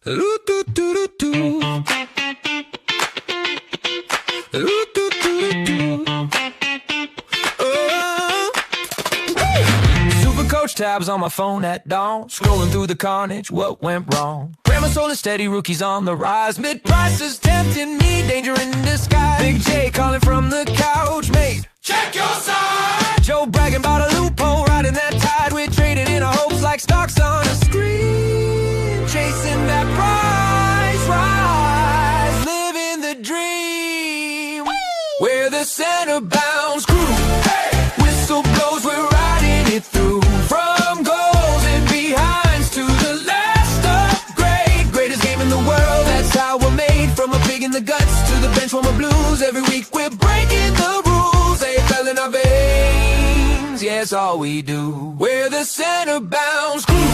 Super coach tabs on my phone at dawn, scrolling through the carnage, what went wrong? Grammar sold and steady, rookies on the rise, mid-prices tempting me, danger in disguise. Big J calling from the couch, mate, check your side. Joe bragging about a loophole, riding that tide, we're traded in our hopes like stocks on a screen, chasing that price rise, living the dream. We're the center bound crew, whistle blows, we're riding it through. From goals and behinds to the last upgrade, greatest game in the world, that's how we're made. From a pig in the guts to the bench warmer blues, every week we're breaking the rules. They fell in our veins, yeah, it's all we do. We're the center bound crew.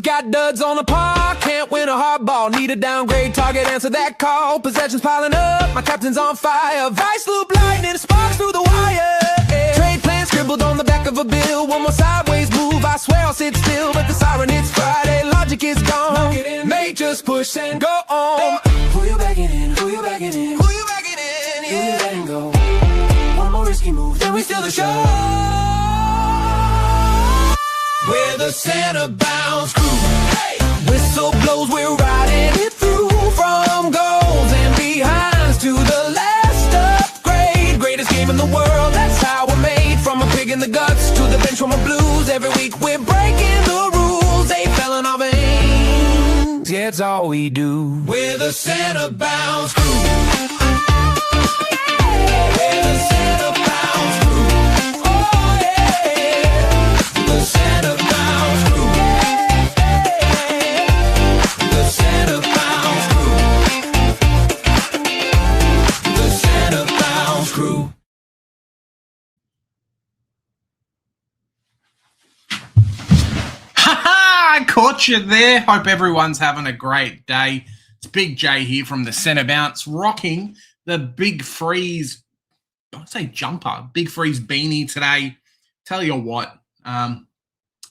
Got duds on the park, can't win a hard ball. Need a downgrade target, answer that call. Possessions piling up, my captain's on fire. Vice loop lightning, sparks through the wire. Yeah. Trade plan scribbled on the back of a bill. One more sideways move, I swear I'll sit still. But the siren hits Friday, logic is gone. Mate, just push and go on. Who you backing in, who you backing in? Who you backing in, yeah. Who you letting go? One more risky move, then we steal the show. We're the center bound crew. Hey! Whistle blows, we're riding it through. From goals and behinds to the last upgrade, greatest game in the world, that's how we're made. From a pig in the guts to the bench warmer blues, every week we're breaking the rules. They fell in our veins, yeah, it's all we do. We're the center bound crew. We're the center bound crew. Oh yeah, the center bound crew. The center bound crew. The center bound crew. I caught you there. Hope everyone's having a great day. It's Big J here from the Centre Bounce, rocking the Big Freeze, I'd say jumper, Big Freeze beanie today. Tell you what,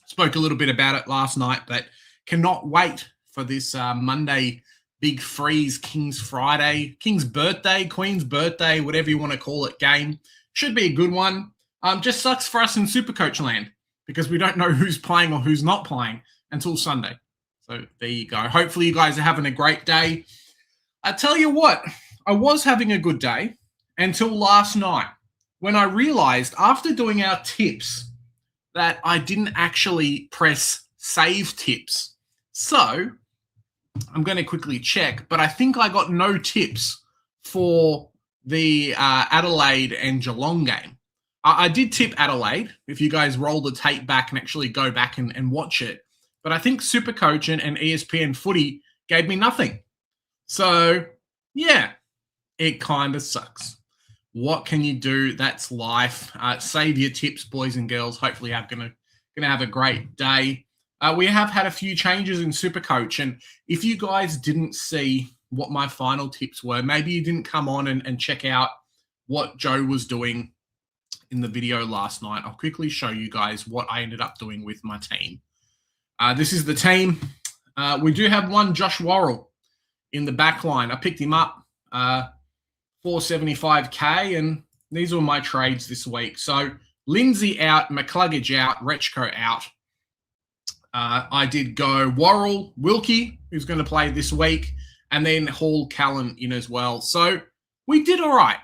spoke a little bit about it last night, but cannot wait for this Monday Big Freeze King's Friday, King's birthday, Queen's birthday, whatever you want to call it, game. Should be a good one. Just sucks for us in Supercoach land because we don't know who's playing or who's not playing until Sunday. So there you go. Hopefully you guys are having a great day. I tell you what, I was having a good day until last night when I realized after doing our tips that I didn't actually press save tips. So I'm going to quickly check, but I think I got no tips for the Adelaide and Geelong game. I did tip Adelaide, if you guys roll the tape back and actually go back and watch it. But I think Supercoach and ESPN Footy gave me nothing. So, yeah, it kind of sucks. What can you do? That's life. Save your tips, boys and girls. Hopefully you're going to have a great day. We have had a few changes in Supercoach, and if you guys didn't see what my final tips were, maybe you didn't come on and check out what Joe was doing in the video last night. I'll quickly show you guys what I ended up doing with my team. This is the team. We do have one Josh Worrell in the back line. I picked him up, 475K, and these were my trades this week. So Lindsay out, McCluggage out, Rechko out. I did go Worrell, Wilkie, who's going to play this week, and then Hall Callan in as well. So we did all right.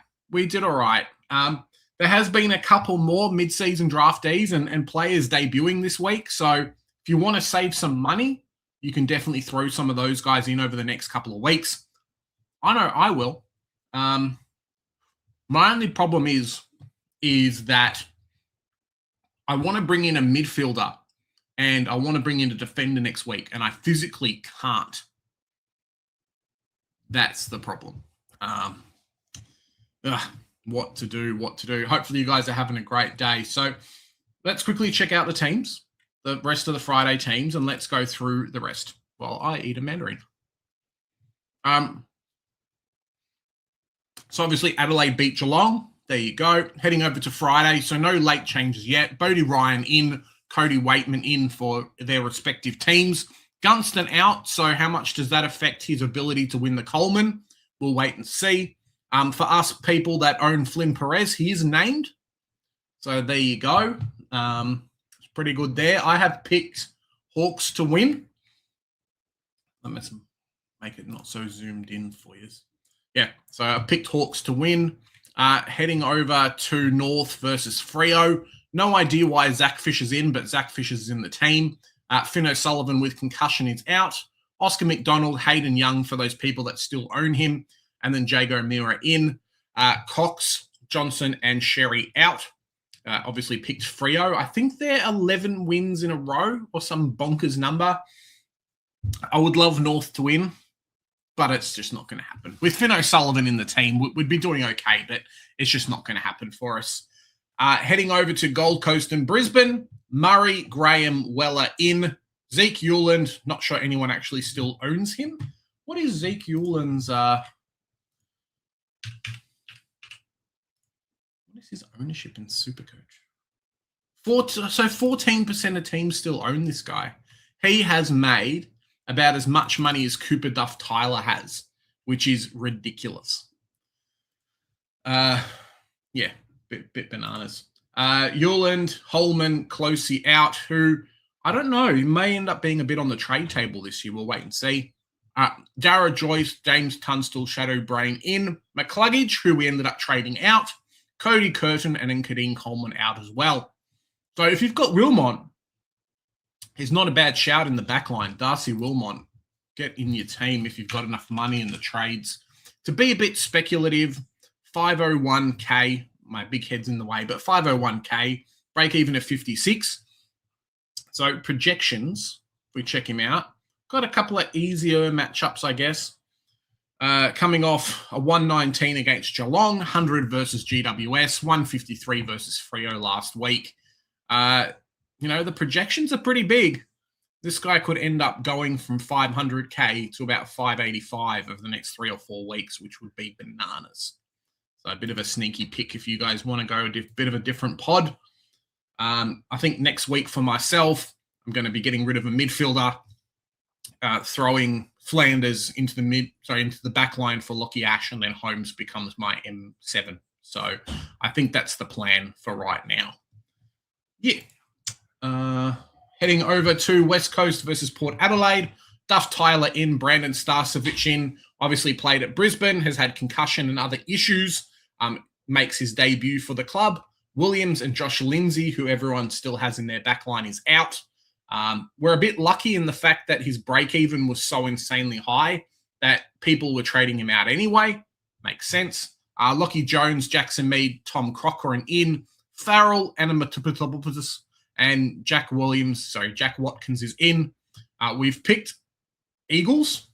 There has been a couple more mid-season draftees and players debuting this week. So if you want to save some money, you can definitely throw some of those guys in over the next couple of weeks. I know I will. My only problem is that I want to bring in a midfielder and I want to bring in a defender next week, and I physically can't. That's the problem. What to do. Hopefully you guys are having a great day. So let's quickly check out the teams, the rest of the Friday teams, and let's go through the rest while I eat a mandarin. So obviously Adelaide beat Geelong. There you go. Heading over to Friday, so no late changes yet. Bodie Ryan in, Cody Waitman in for their respective teams. Gunston out, so how much does that affect his ability to win the Coleman? We'll wait and see. For us people that own Flynn Perez, he is named. So there you go. It's pretty good there. I have picked Hawks to win. Let me make it not so zoomed in for you. Yeah, so I picked Hawks to win. Heading over to North versus Freo. No idea why Zach Fisher's in, but Zach Fisher's in the team. Finn O'Sullivan with concussion is out. Oscar McDonald, Hayden Young for those people that still own him. And then Jago Mira in. Cox, Johnson, and Sherry out. Obviously picked Freo. I think they're 11 wins in a row or some bonkers number. I would love North to win, but it's just not going to happen. With Finn O'Sullivan in the team, we'd be doing okay, but it's just not going to happen for us. Heading over to Gold Coast and Brisbane, Murray, Graham, Weller in. Zeke Euland, not sure anyone actually still owns him. What is Zeke Euland's... what is his ownership in Supercoach? So 14% of teams still own this guy. He has made about as much money as Cooper Duff Tyler has, which is ridiculous. Yeah, bit bananas. Euland, Holman, Closey out, who, I don't know, he may end up being a bit on the trade table this year. We'll wait and see. Dara Joyce, James Tunstall, Shadow Brain in. McCluggage, who we ended up trading out. Cody Curtin, and then Kadeem Coleman out as well. So if you've got Wilmot, he's not a bad shout in the back line. Darcy Wilmot, get in your team if you've got enough money in the trades. To be a bit speculative, 501k, my big head's in the way, but 501k, break even at 56. So projections, if we check him out, got a couple of easier matchups, I guess. Coming off a 119 against Geelong, 100 versus GWS, 153 versus Freo last week. The projections are pretty big. This guy could end up going from 500k to about 585 over the next 3 or 4 weeks, which would be bananas. So a bit of a sneaky pick if you guys want to go a bit of a different pod. I think next week for myself, I'm going to be getting rid of a midfielder, throwing Flanders into the back line for Lockie Ash, and then Holmes becomes my M7. So I think that's the plan for right now. Yeah. Heading over to West Coast versus Port Adelaide. Duff Tyler in, Brandon Starcevic in. Obviously played at Brisbane, has had concussion and other issues. Makes his debut for the club. Williams and Josh Lindsay, who everyone still has in their backline, is out. We're a bit lucky in the fact that his break-even was so insanely high that people were trading him out anyway. Makes sense. Lockie Jones, Jackson Mead, Tom Cochrane in. Farrell, Anamatopoulos, and Jack Watkins is in. We've picked Eagles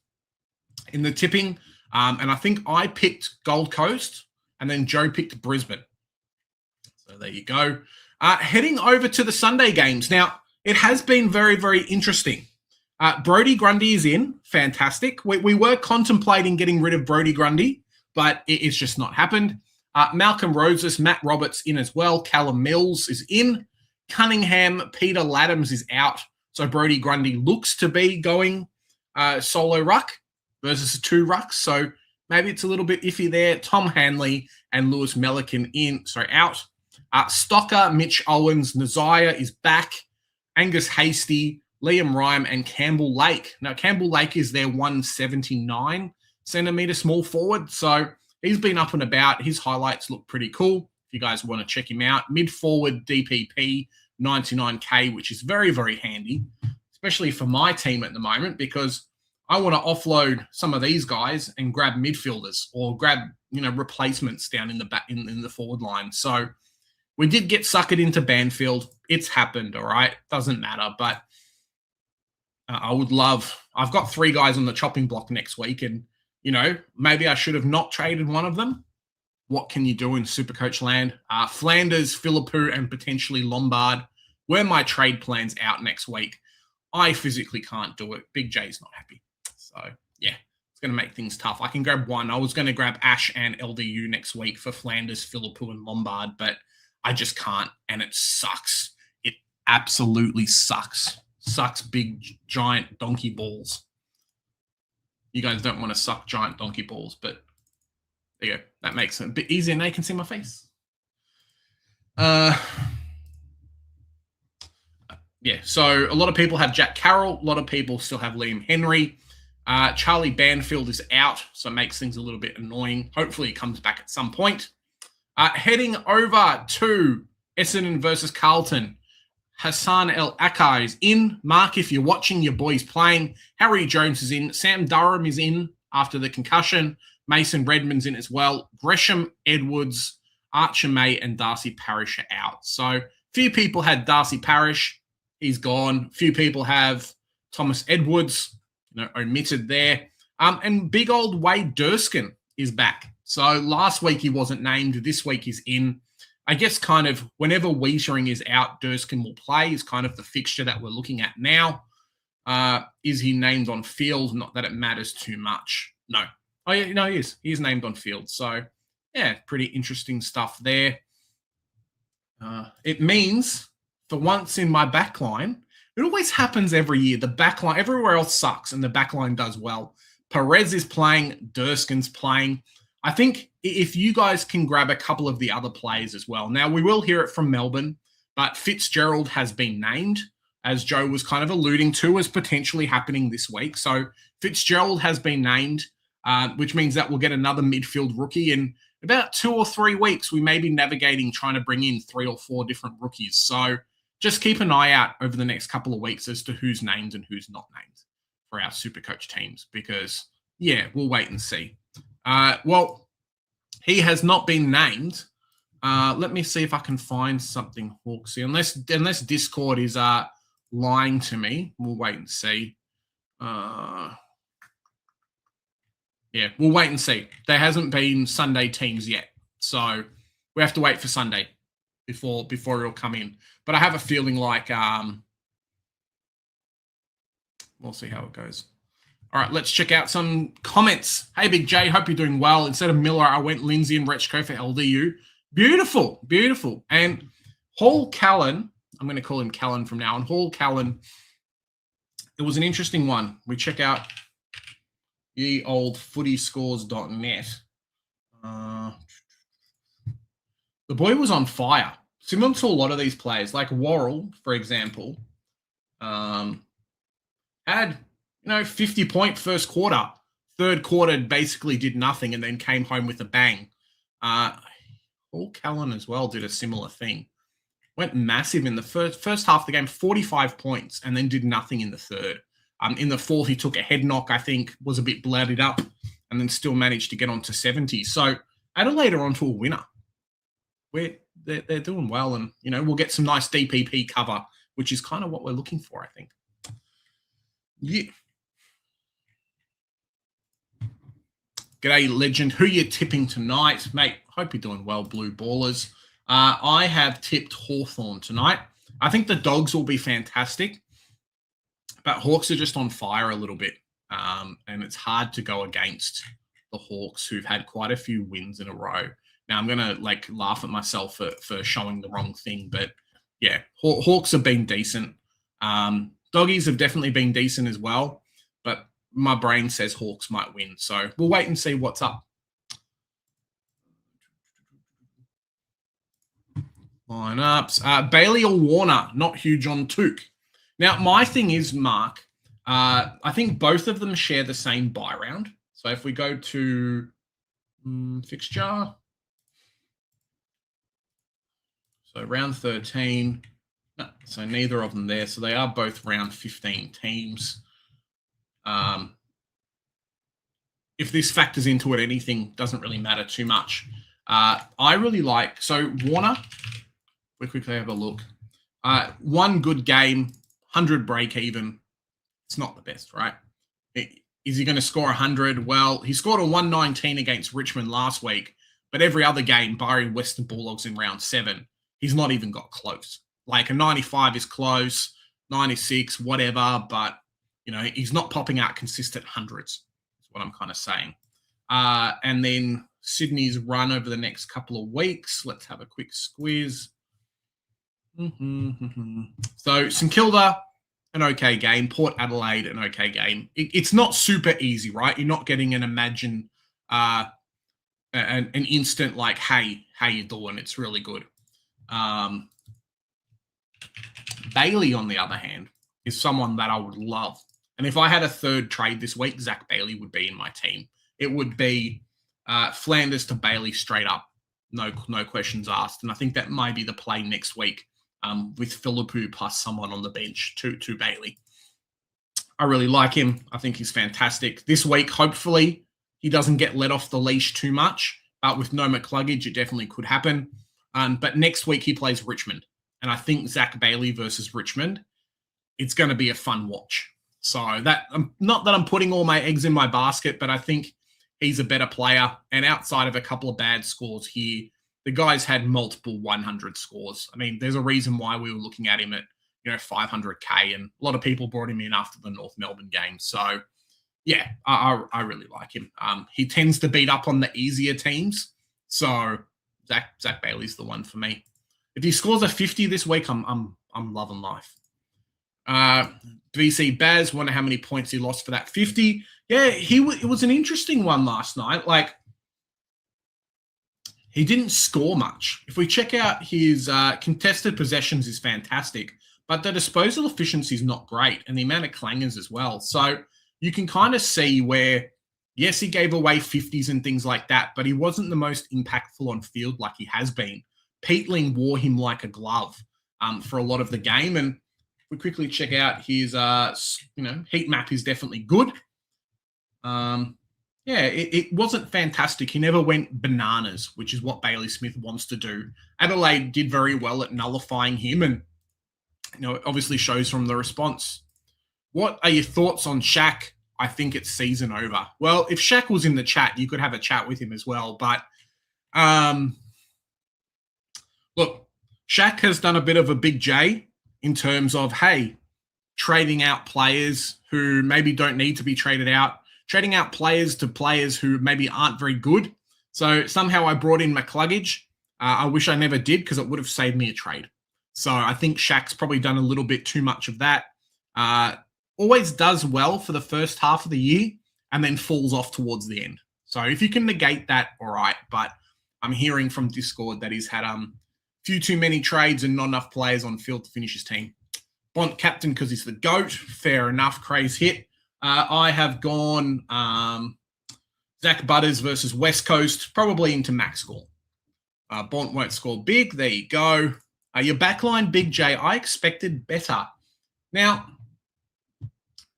in the tipping. And I think I picked Gold Coast, and then Joe picked Brisbane. So there you go. Heading over to the Sunday games. Now, it has been very, very interesting. Brodie Grundy is in. Fantastic. We were contemplating getting rid of Brodie Grundy, but it's just not happened. Malcolm Roses, Matt Roberts in as well. Callum Mills is in. Cunningham, Peter Laddams is out. So Brodie Grundy looks to be going solo ruck versus 2 rucks. So maybe it's a little bit iffy there. Tom Hanley and Lewis Melican out. Stocker, Mitch Owens, Nazaya is back. Angus Hasty, Liam Rhyme, and Campbell Lake. Now, Campbell Lake is their 179 centimetre small forward. So he's been up and about. His highlights look pretty cool. If you guys want to check him out. Mid-forward DPP, 99k, which is very, very handy, especially for my team at the moment, because I want to offload some of these guys and grab midfielders or grab, replacements down in the back in the forward line. So we did get suckered into Banfield. It's happened, all right? Doesn't matter, but I've got 3 guys on the chopping block next week, and, maybe I should have not traded one of them. What can you do in Supercoach land? Flanders, Philippou, and potentially Lombard were my trade plans out next week. I physically can't do it. Big J's not happy. So, yeah, it's going to make things tough. I can grab one. I was going to grab Ash and LDU next week for Flanders, Philippou, and Lombard, but I just can't, and it sucks. It absolutely sucks. Sucks big, giant donkey balls. You guys don't want to suck giant donkey balls, but there you go. That makes it a bit easier. Now you can see my face. Yeah, so a lot of people have Jack Carroll. A lot of people still have Liam Henry. Charlie Banfield is out, so it makes things a little bit annoying. Hopefully he comes back at some point. Heading over to Essendon versus Carlton. Hassan El Akkar is in. Mark, if you're watching, your boy's playing. Harry Jones is in. Sam Durham is in after the concussion. Mason Redmond's in as well. Gresham, Edwards, Archer May, and Darcy Parish are out. So few people had Darcy Parish. He's gone. Few people have Thomas Edwards, omitted there. And big old Wade Durskin is back. So last week he wasn't named. This week he's in. I guess kind of whenever Wietering is out, Durskin will play is kind of the fixture that we're looking at now. Is he named on field? Not that it matters too much. No. Oh, yeah, no, he is. He is named on field. So, yeah, pretty interesting stuff there. It means for once in my backline, it always happens every year. The backline, everywhere else sucks and the backline does well. Perez is playing. Durskin's playing. I think if you guys can grab a couple of the other players as well. Now, we will hear it from Melbourne, but Fitzgerald has been named, as Joe was kind of alluding to, as potentially happening this week. So Fitzgerald has been named, which means that we'll get another midfield rookie. In about 2 or 3 weeks, we may be navigating trying to bring in 3 or 4 different rookies. So just keep an eye out over the next couple of weeks as to who's named and who's not named for our Supercoach teams because, yeah, we'll wait and see. Well, he has not been named. Let me see if I can find something Hawksy. Unless Discord is lying to me. We'll wait and see. Yeah, we'll wait and see. There hasn't been Sunday teams yet. So we have to wait for Sunday before it'll come in. But I have a feeling like we'll see how it goes. All right, let's check out some comments. Hey, Big J, hope you're doing well. Instead of Miller, I went Lindsay and Retchko for LDU. Beautiful, beautiful. And Hall Callan, I'm going to call him Callan from now on. Hall Callan, it was an interesting one. We check out ye old footyscores.net. The boy was on fire. Similar to a lot of these players, like Worrell, for example, had 50-point first quarter. Third quarter basically did nothing and then came home with a bang. Paul Callan as well did a similar thing. Went massive in the first half of the game, 45 points, and then did nothing in the third. In the fourth, he took a head knock, I think, was a bit blooded up, and then still managed to get on to 70. So Adelaide are on to a winner. They're doing well, and we'll get some nice DPP cover, which is kind of what we're looking for, I think. Yeah. G'day, legend. Who you tipping tonight? Mate, hope you're doing well, Blue Ballers. I have tipped Hawthorn tonight. I think the Dogs will be fantastic, but Hawks are just on fire a little bit, and it's hard to go against the Hawks, who've had quite a few wins in a row. Now, I'm going to laugh at myself for showing the wrong thing, but yeah, Hawks have been decent. Doggies have definitely been decent as well, but my brain says Hawks might win. So we'll wait and see what's up. Lineups. Bailey or Warner, not huge on Took. Now, my thing is, Mark, I think both of them share the same buy round. So if we go to fixture, so round 13, no, so neither of them there. So they are both round 15 teams. If this factors into it, anything doesn't really matter too much. I really like, so Warner, we quickly have a look. One good game, 100 break even. It's not the best, right? Is he going to score 100? Well, he scored a 119 against Richmond last week, but every other game, barring Western Bulldogs in round 7, he's not even got close. Like a 95 is close, 96, whatever, but he's not popping out consistent hundreds, is what I'm kind of saying. And then Sydney's run over the next couple of weeks. Let's have a quick squeeze. So St Kilda, an okay game. Port Adelaide, an okay game. It's not super easy, right? You're not getting an an instant like, hey, how you doing? It's really good. Bailey, on the other hand, is someone that I would love. And if I had a third trade this week, Zach Bailey would be in my team. It would be Flanders to Bailey straight up. No questions asked. And I think that might be the play next week with Philippou plus someone on the bench to Bailey. I really like him. I think he's fantastic. This week, hopefully, he doesn't get let off the leash too much. But with no McCluggage, it definitely could happen. But next week, he plays Richmond. And I think Zach Bailey versus Richmond, it's going to be a fun watch. So that not that I'm putting all my eggs in my basket, but I think he's a better player. And outside of a couple of bad scores here, the guy's had multiple 100 scores. I mean, there's a reason why we were looking at him at 500K, and a lot of people brought him in after the North Melbourne game. So yeah, I really like him. He tends to beat up on the easier teams. So Zach Bailey's the one for me. If he scores a 50 this week, I'm loving life. VC Baz, wonder how many points he lost for that 50. Yeah, it was an interesting one last night. Like, he didn't score much. If we check out his contested possessions is fantastic, but the disposal efficiency is not great, and the amount of clangers as well. So you can kind of see where, yes, he gave away 50s and things like that, but he wasn't the most impactful on field like he has been. Peatling wore him like a glove for a lot of the game. And if we quickly check out his, heat map is definitely good. It wasn't fantastic. He never went bananas, which is what Bailey Smith wants to do. Adelaide did very well at nullifying him, and it obviously shows from the response. What are your thoughts on Shaq? I think it's season over. Well, if Shaq was in the chat, you could have a chat with him as well. But look, Shaq has done a bit of a big J in terms of, hey, trading out players who maybe don't need to be traded out, trading out players to players who maybe aren't very good. So somehow I brought in McCluggage. I wish I never did, because it would have saved me a trade. So I think Shaq's probably done a little bit too much of that. Always does well for the first half of the year and then falls off towards the end. So if you can negate that, all right. But I'm hearing from Discord that he's had few too many trades and not enough players on field to finish his team. Bont captain because he's the GOAT. Fair enough. Craze hit. I have gone Zach Butters versus West Coast, probably into max score. Bont won't score big. There you go. Your backline, Big J, I expected better. Now,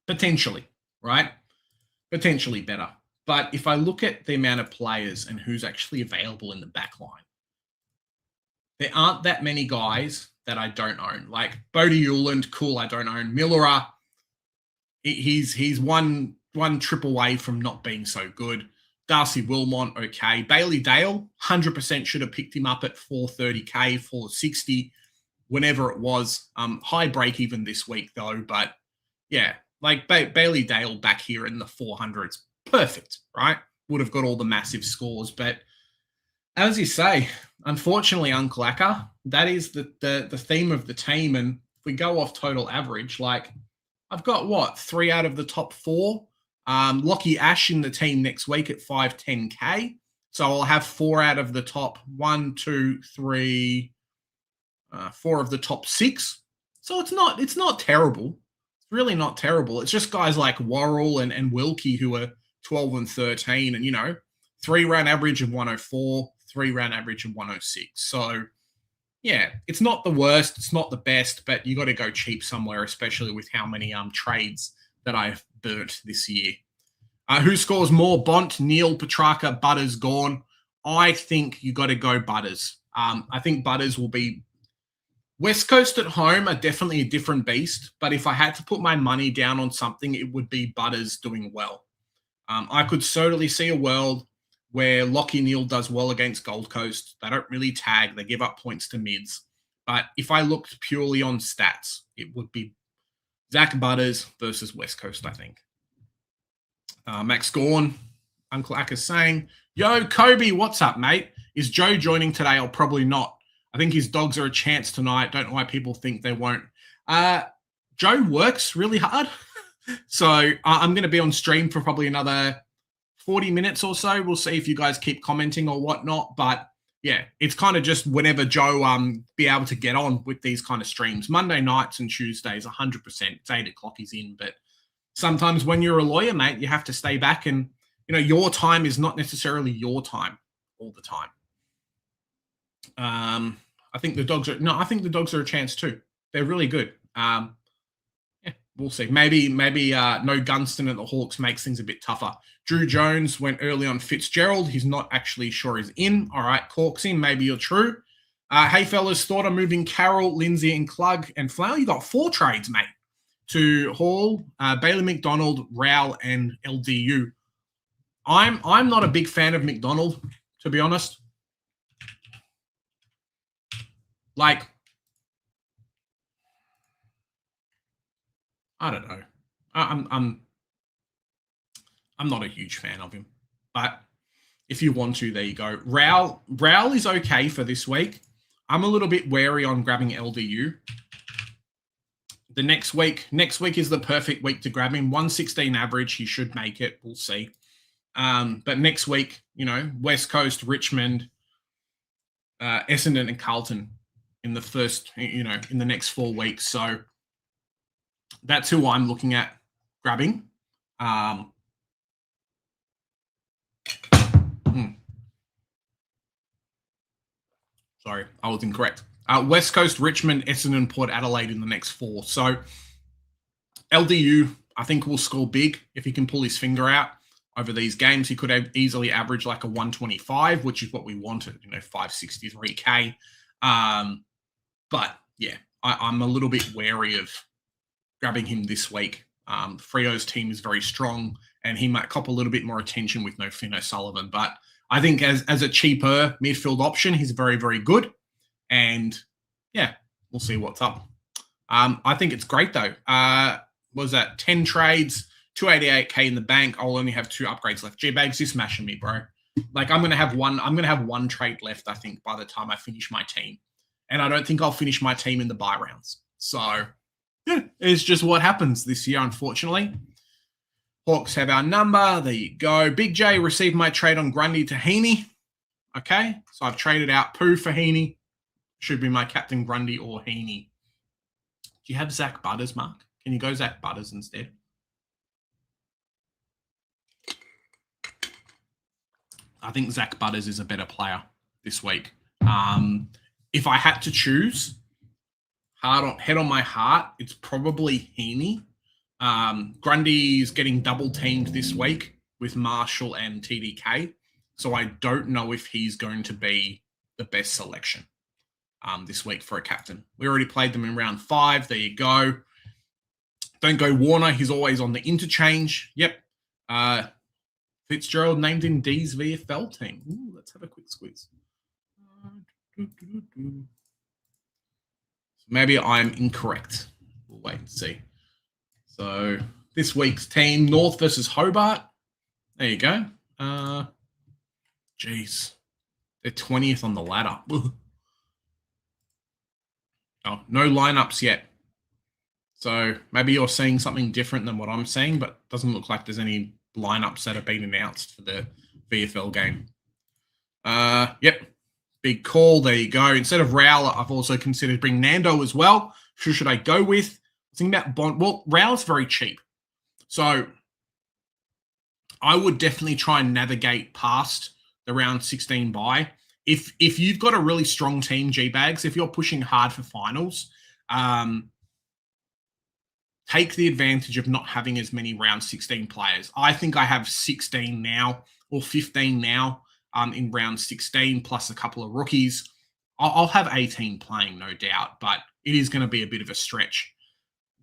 potentially, right? Potentially better. But if I look at the amount of players and who's actually available in the backline, there aren't that many guys that I don't own. Like Bodie Uland, cool, I don't own. Millera, he's one trip away from not being so good. Darcy Wilmot, okay. Bailey Dale, 100% should have picked him up at 430K, 460, whenever it was. High break even this week, though. But, yeah, like Bailey Dale back here in the 400s. Perfect, right? Would have got all the massive scores. But as you say, unfortunately, Uncle Acker, that is the theme of the team. And if we go off total average, like I've got, 3 out of the top 4? Lockie Ash in the team next week at 510K. So I'll have 4 out of the top 4 of the top 6. So it's not terrible. It's really not terrible. It's just guys like Worrell and Wilkie who are 12 and 13 and, 3 round average of 104, 3 round average of 106. So yeah, it's not the worst. It's not the best, but you got to go cheap somewhere, especially with how many trades that I've burnt this year. Who scores more? Bont, Neil, Petrarca, Butters, gone. I think you got to go Butters. I think Butters will be... West Coast at home are definitely a different beast, but if I had to put my money down on something, it would be Butters doing well. I could certainly see a world where Lockie Neal does well against Gold Coast. They don't really tag. They give up points to mids. But if I looked purely on stats, it would be Zach Butters versus West Coast, I think. Max Gorn, Uncle Ack is saying, yo, Kobe, what's up, mate? Is Joe joining today or probably not? I think his dogs are a chance tonight. Don't know why people think they won't. Joe works really hard. So I'm going to be on stream for probably another 40 minutes or so. We'll see if you guys keep commenting or whatnot. But yeah, it's kind of just whenever Joe be able to get on with these kind of streams. Monday nights and Tuesdays, 100%. It's 8 o'clock he's in. But sometimes when you're a lawyer, mate, you have to stay back and, your time is not necessarily your time all the time. I think the dogs are a chance too. They're really good. Yeah, we'll see. Maybe no Gunston at the Hawks makes things a bit tougher. Drew Jones went early on Fitzgerald. He's not actually sure he's in. All right, Cork's in. Maybe you're true. Hey, fellas, thought I'm moving Carroll, Lindsay, and Klug and Flower. You got 4 trades, mate, to Hall, Bailey McDonald, Rowell, and LDU. I'm not a big fan of McDonald, to be honest. Like, I don't know. I'm not a huge fan of him, but if you want to, there you go. Rowell is okay for this week. I'm a little bit wary on grabbing LDU. The next week is the perfect week to grab him. 116 average, he should make it. We'll see. But next week, West Coast, Richmond, Essendon, and Carlton in the first, in the next 4 weeks. So that's who I'm looking at grabbing. Sorry, I was incorrect. West Coast, Richmond, Essendon, Port Adelaide in the next 4. So LDU, I think, will score big if he can pull his finger out over these games. He could have easily average like a 125, which is what we wanted, 563K. But yeah, I'm a little bit wary of grabbing him this week. Frio's team is very strong, and he might cop a little bit more attention with no Finn O'Sullivan. But I think as a cheaper midfield option, he's very, very good. And yeah, we'll see what's up. I think it's great though. What was that? 10 trades, 288K in the bank. I'll only have 2 upgrades left. G-Bags, you're smashing me, bro. Like I'm gonna have one trade left, I think, by the time I finish my team. And I don't think I'll finish my team in the buy rounds. So yeah, it's just what happens this year, unfortunately. Hawks have our number. There you go. Big J received my trade on Grundy to Heaney. Okay, so I've traded out Pooh for Heaney. Should be my captain Grundy or Heaney. Do you have Zach Butters, Mark? Can you go Zach Butters instead? I think Zach Butters is a better player this week. If I had to choose, head on my heart, it's probably Heaney. Grundy's getting double teamed this week with Marshall and TDK. So I don't know if he's going to be the best selection this week for a captain. We already played them in round 5. There you go. Don't go Warner. He's always on the interchange. Yep. Fitzgerald named in D's VFL team. Ooh, let's have a quick squeeze. Maybe I'm incorrect. We'll wait and see. So this week's team, North versus Hobart. There you go. Jeez. They're 20th on the ladder. Oh, no lineups yet. So maybe you're seeing something different than what I'm seeing, but it doesn't look like there's any lineups that have been announced for the VFL game. Yep. Big call. There you go. Instead of Rowell, I've also considered bringing Nando as well. Who should I go with? Think about Bond. Well, Rowell's very cheap. So I would definitely try and navigate past the round 16 bye. If you've got a really strong team, G-Bags, if you're pushing hard for finals, take the advantage of not having as many round 16 players. I think I have 16 now or 15 now in round 16 plus a couple of rookies. I'll have 18 playing, no doubt, but it is going to be a bit of a stretch.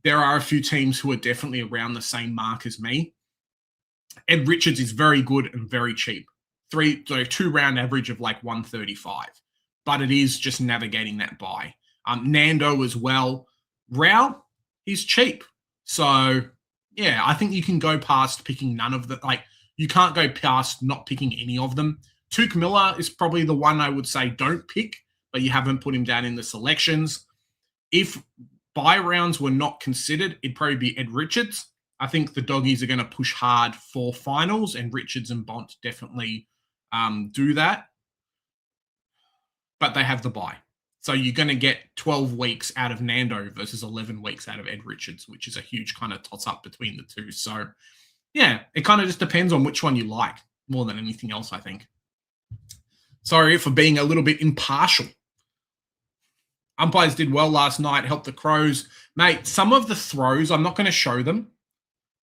There are a few teams who are definitely around the same mark as me. Ed Richards is very good and very cheap. 2-round average of like 135. But it is just navigating that buy. Nando as well. Rao, he's cheap. So Yeah, I think you can go past picking none of the, like, you can't go past not picking any of them. Tuke Miller is probably the one I would say don't pick, but you haven't put him down in the selections. If bye rounds were not considered, it'd probably be Ed Richards. I think the doggies are going to push hard for finals, and Richards and Bont definitely do that. But they have the bye. So you're going to get 12 weeks out of Nando versus 11 weeks out of Ed Richards, which is a huge kind of toss-up between the two. So, yeah, it kind of just depends on which one you like more than anything else, I think. Sorry for being a little bit impartial. Umpires did well last night, helped the Crows. Mate, some of the throws, I'm not going to show them,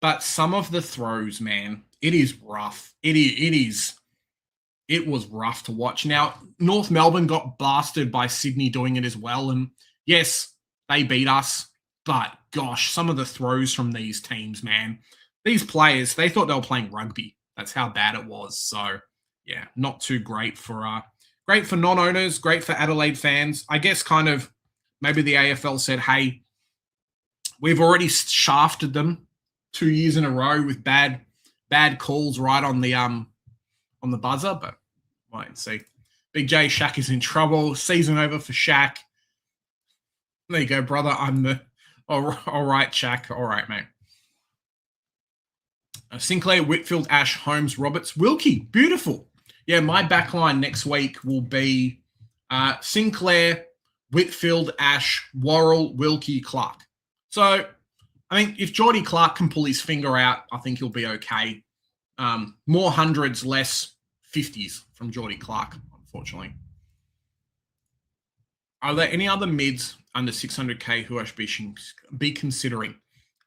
but some of the throws, man, it is rough. It was rough to watch. Now, North Melbourne got blasted by Sydney doing it as well. And yes, they beat us. But gosh, some of the throws from these teams, man. These players, they thought they were playing rugby. That's how bad it was. So, yeah, not too great for non-owners, great for Adelaide fans. I guess kind of maybe the AFL said, hey, we've already shafted them 2 years in a row with bad calls right on the buzzer, but wait and see. Big J, Shaq is in trouble. Season over for Shaq. There you go, brother. I'm the all right, Shaq. All right, mate. Sinclair, Whitfield, Ash, Holmes, Roberts, Wilkie. Beautiful. Yeah, my backline next week will be Sinclair, Whitfield, Ash, Worrell, Wilkie, Clark. So, I think if Geordie Clark can pull his finger out, I think he'll be okay. More hundreds, less 50s from Geordie Clark, unfortunately. Are there any other mids under 600k who I should be considering?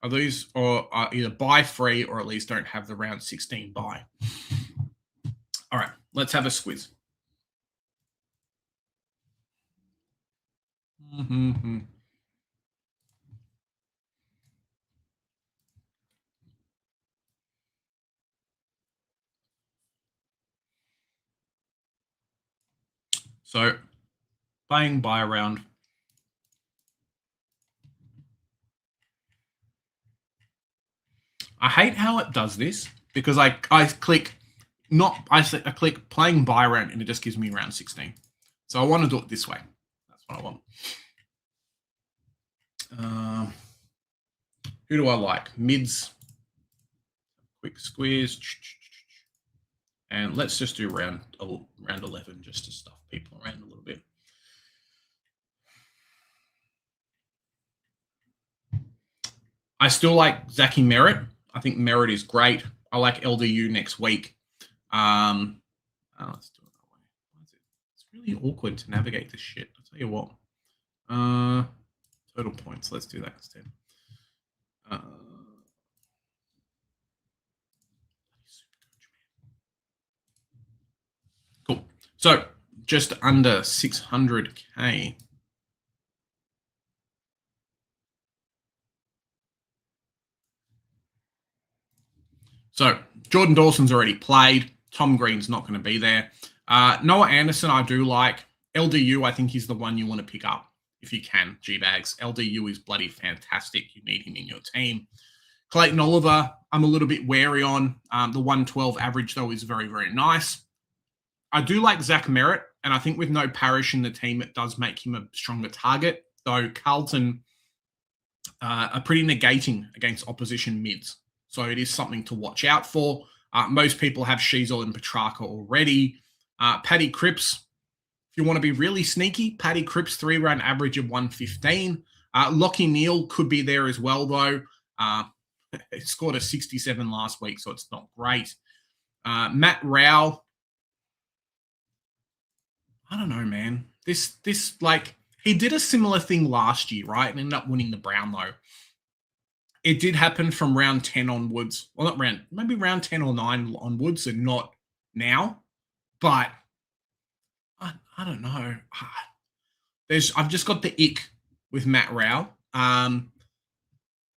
Are these or are either buy free or at least don't have the round 16 buy? All right, let's have a squiz. So, playing buy round. I hate how it does this because I click playing buy round and it just gives me round 16. So I want to do it this way. That's what I want. Who do I like? Mids. Quick squeeze. And let's just do round 11 just to stuff people around a little bit. I still like Zachy Merritt. I think Merritt is great. I like LDU next week. Let's do it that way. It's really awkward to navigate this shit. I'll tell you what. Total points. Let's do that instead. Cool. So just under 600k. So Jordan Dawson's already played. Tom Green's not going to be there. Noah Anderson, I do like. LDU, I think he's the one you want to pick up if you can, G-Bags. LDU is bloody fantastic. You need him in your team. Clayton Oliver, I'm a little bit wary on. The 112 average, though, is very, very nice. I do like Zach Merritt, and I think with no Parrish in the team, it does make him a stronger target, though Carlton are pretty negating against opposition mids. So it is something to watch out for. Most people have Sheezel and Petrarca already. Paddy Cripps, if you want to be really sneaky, Paddy Cripps 3-run average of 115. Lockie Neal could be there as well, though. He scored a 67 last week, so it's not great. Matt Rao, I don't know, man. This like, he did a similar thing last year, right? And ended up winning the Brownlow. It did happen from round 10 onwards. Well, maybe round 10 or 9 onwards and not now. But I don't know. I've just got the ick with Matt Rao.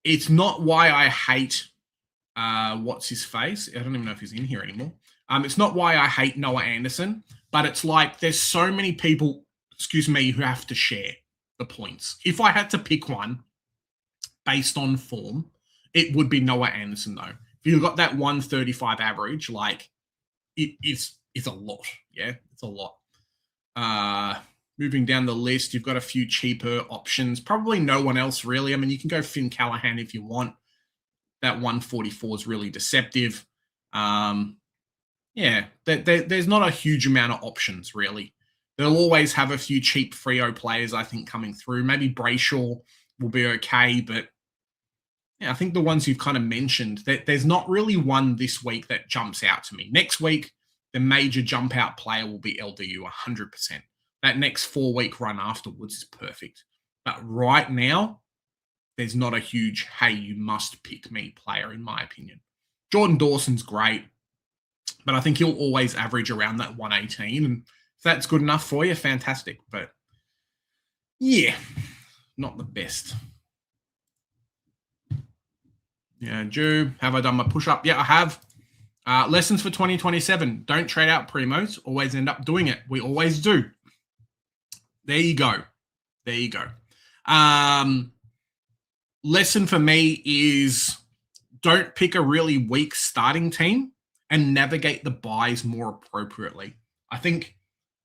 It's not why I hate what's his face. I don't even know if he's in here anymore. It's not why I hate Noah Anderson, but it's like there's so many people, who have to share the points. If I had to pick one based on form, it would be Noah Anderson, though. If you've got that 135 average, like, it's a lot. Yeah, it's a lot. Moving down the list, you've got a few cheaper options. Probably no one else, really. I mean, you can go Finn Callahan if you want. That 144 is really deceptive. Yeah, there's not a huge amount of options, really. They'll always have a few cheap Freo players, I think, coming through. Maybe Brayshaw will be okay, but yeah, I think the ones you've kind of mentioned, there's not really one this week that jumps out to me. Next week, the major jump out player will be LDU, 100%. That next 4-week run afterwards is perfect. But right now, there's not a huge, hey, you must pick me player, in my opinion. Jordan Dawson's great, but I think he'll always average around that 118. And if that's good enough for you, fantastic. But yeah, not the best. Yeah, Jew, have I done my push-up? Yeah, I have. Lessons for 2027. Don't trade out primos. Always end up doing it. We always do. There you go. There you go. Lesson for me is don't pick a really weak starting team and navigate the buys more appropriately. I think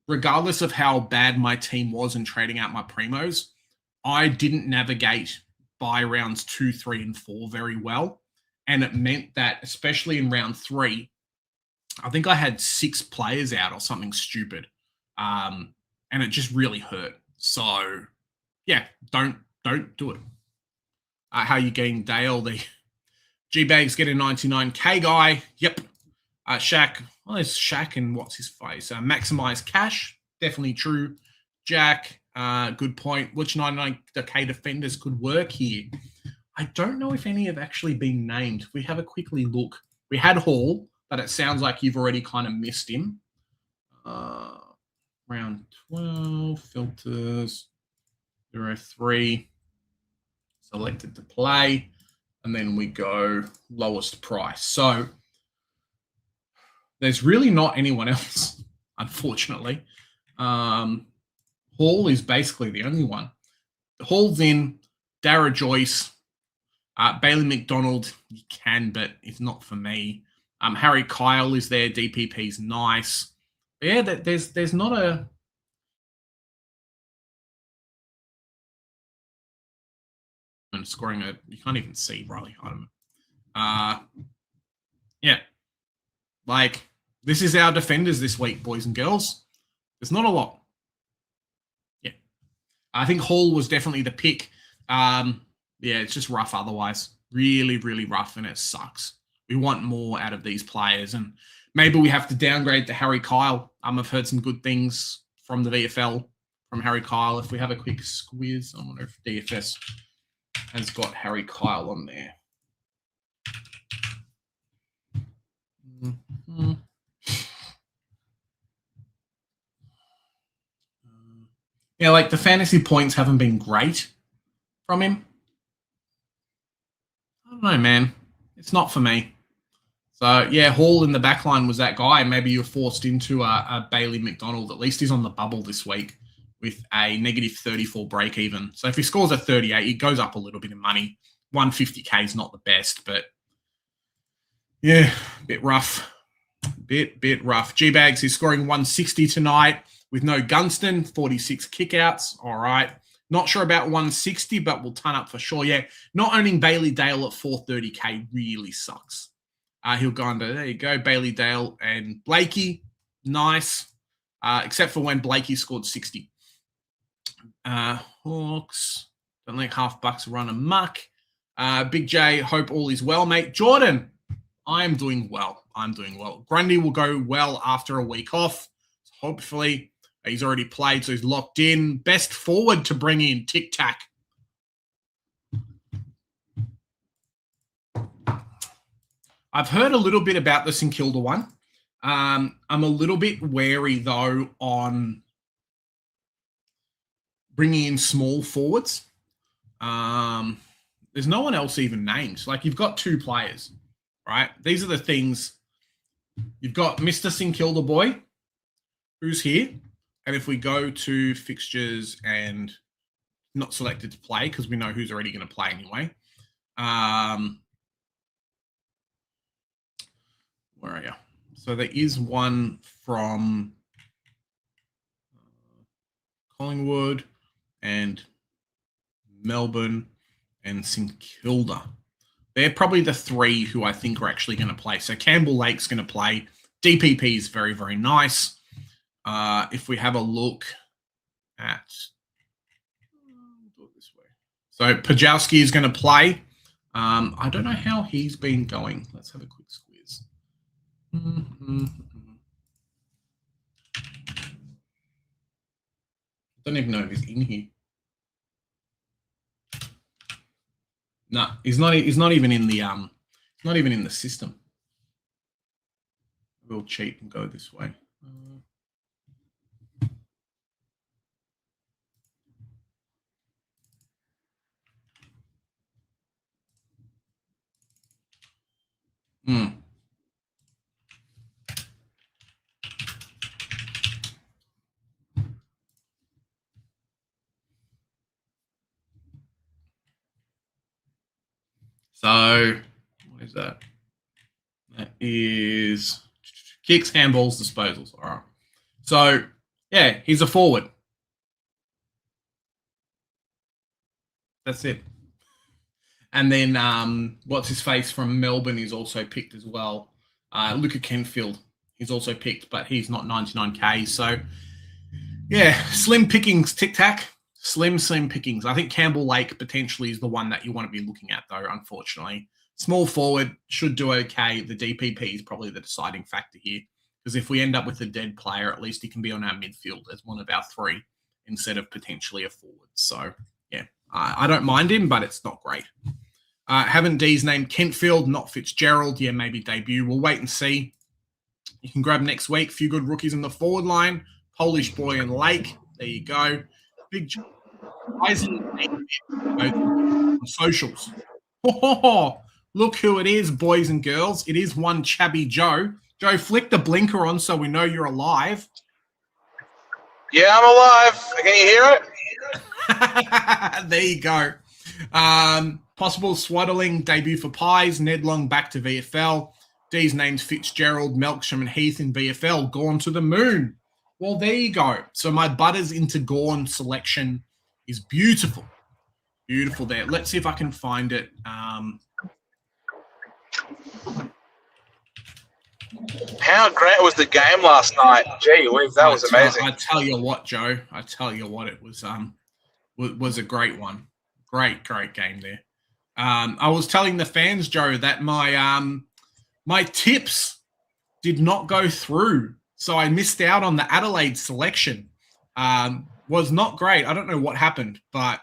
regardless of how bad my team was in trading out my primos, I didn't navigate buy rounds 2, 3, and 4 very well. And it meant that, especially in round 3, I think I had 6 players out or something stupid. And it just really hurt. So, yeah, don't do it. How you getting Dale? The G-Bag's getting 99K guy. Yep. Shaq. Well, there's Shaq and what's his face? Maximize cash. Definitely true. Jack. Good point. Which 99K defenders could work here? I don't know if any have actually been named. If we have a quickly look. We had Hall, but it sounds like you've already kind of missed him. Round 12, filters, 03, selected to play, and then we go lowest price. So there's really not anyone else, unfortunately. Hall is basically the only one. Hall's in, Dara Joyce, Bailey McDonald, you can, but it's not for me. Harry Kyle is there, DPP's nice. But yeah, there's not a... And scoring a... You can't even see, Riley. I don't know. Yeah. Like, this is our defenders this week, boys and girls. There's not a lot. Yeah. I think Hall was definitely the pick. Yeah, it's just rough otherwise. Really, really rough, and it sucks. We want more out of these players, and maybe we have to downgrade to Harry Kyle. I've heard some good things from the VFL, from Harry Kyle. If we have a quick squiz, I wonder if DFS has got Harry Kyle on there. Mm-hmm. Yeah, like the fantasy points haven't been great from him. I don't know, man. It's not for me. So, yeah, Hall in the back line was that guy. Maybe you're forced into a Bailey McDonald. At least he's on the bubble this week with a negative 34 break even. So if he scores a 38, he goes up a little bit in money. 150K is not the best, but yeah, bit rough. Bit rough. G-Bags is scoring 160 tonight with no Gunston, 46 kickouts. All right. Not sure about 160, but we'll ton up for sure. Yeah, not owning Bailey Dale at 430K really sucks. He'll go under, there you go, Bailey Dale and Blakey. Nice. Except for when Blakey scored 60. Hawks. Don't let half bucks run amok. Big J, hope all is well, mate. Jordan, I am doing well. I'm doing well. Grundy will go well after a week off. Hopefully. He's already played, so he's locked in. Best forward to bring in, Tic Tac. I've heard a little bit about the St Kilda one. I'm a little bit wary, though, on bringing in small forwards. There's no one else even named. Like, you've got 2 players, right? These are the things. You've got Mr. St Kilda boy, who's here. And if we go to fixtures and not selected to play, because we know who's already going to play anyway. Where are you? So there is one from Collingwood and Melbourne and St Kilda. They're probably the three who I think are actually going to play. So Campbell Lake's going to play. DPP is very, very nice. If we have a look at... do it this way. So Pajowski is going to play. I don't know how he's been going. Let's have a quick squeeze. I don't even know if he's in here. No, he's not even in the not even in the system. We'll cheat and go this way. So, what is that? That is kicks, handballs, disposals. All right. So, yeah, he's a forward. That's it. And then what's his face from Melbourne is also picked as well. Luca Kenfield. He's also picked, but he's not 99K. So, yeah, slim pickings, tic-tac. Slim pickings. I think Campbell Lake potentially is the one that you want to be looking at, though, unfortunately. Small forward, should do okay. The DPP is probably the deciding factor here. Because if we end up with a dead player, at least he can be on our midfield as one of our three instead of potentially a forward. So, yeah, I don't mind him, but it's not great. Haven't D's named Kentfield, not Fitzgerald. Yeah, maybe debut. We'll wait and see. You can grab next week. A few good rookies in the forward line. Polish boy and Lake. There you go. Big on socials. Oh, look who it is, boys and girls. It is one chubby Joe. Joe, flick the blinker on so we know you're alive. Yeah, I'm alive. Can you hear it? There you go. Possible swaddling debut for Pies. Ned Long back to VFL. D's names Fitzgerald, Melksham, and Heath in VFL. Gone to the moon. Well, there you go. So my Butters into Gorn selection is beautiful. Beautiful there. Let's see if I can find it. How great was the game last night? Gee whiz, that was amazing. I tell you what, Joe. I tell you what, it was a great one. Great game there. I was telling the fans, Joe, that my tips did not go through. So I missed out on the Adelaide selection. Was not great. I don't know what happened, but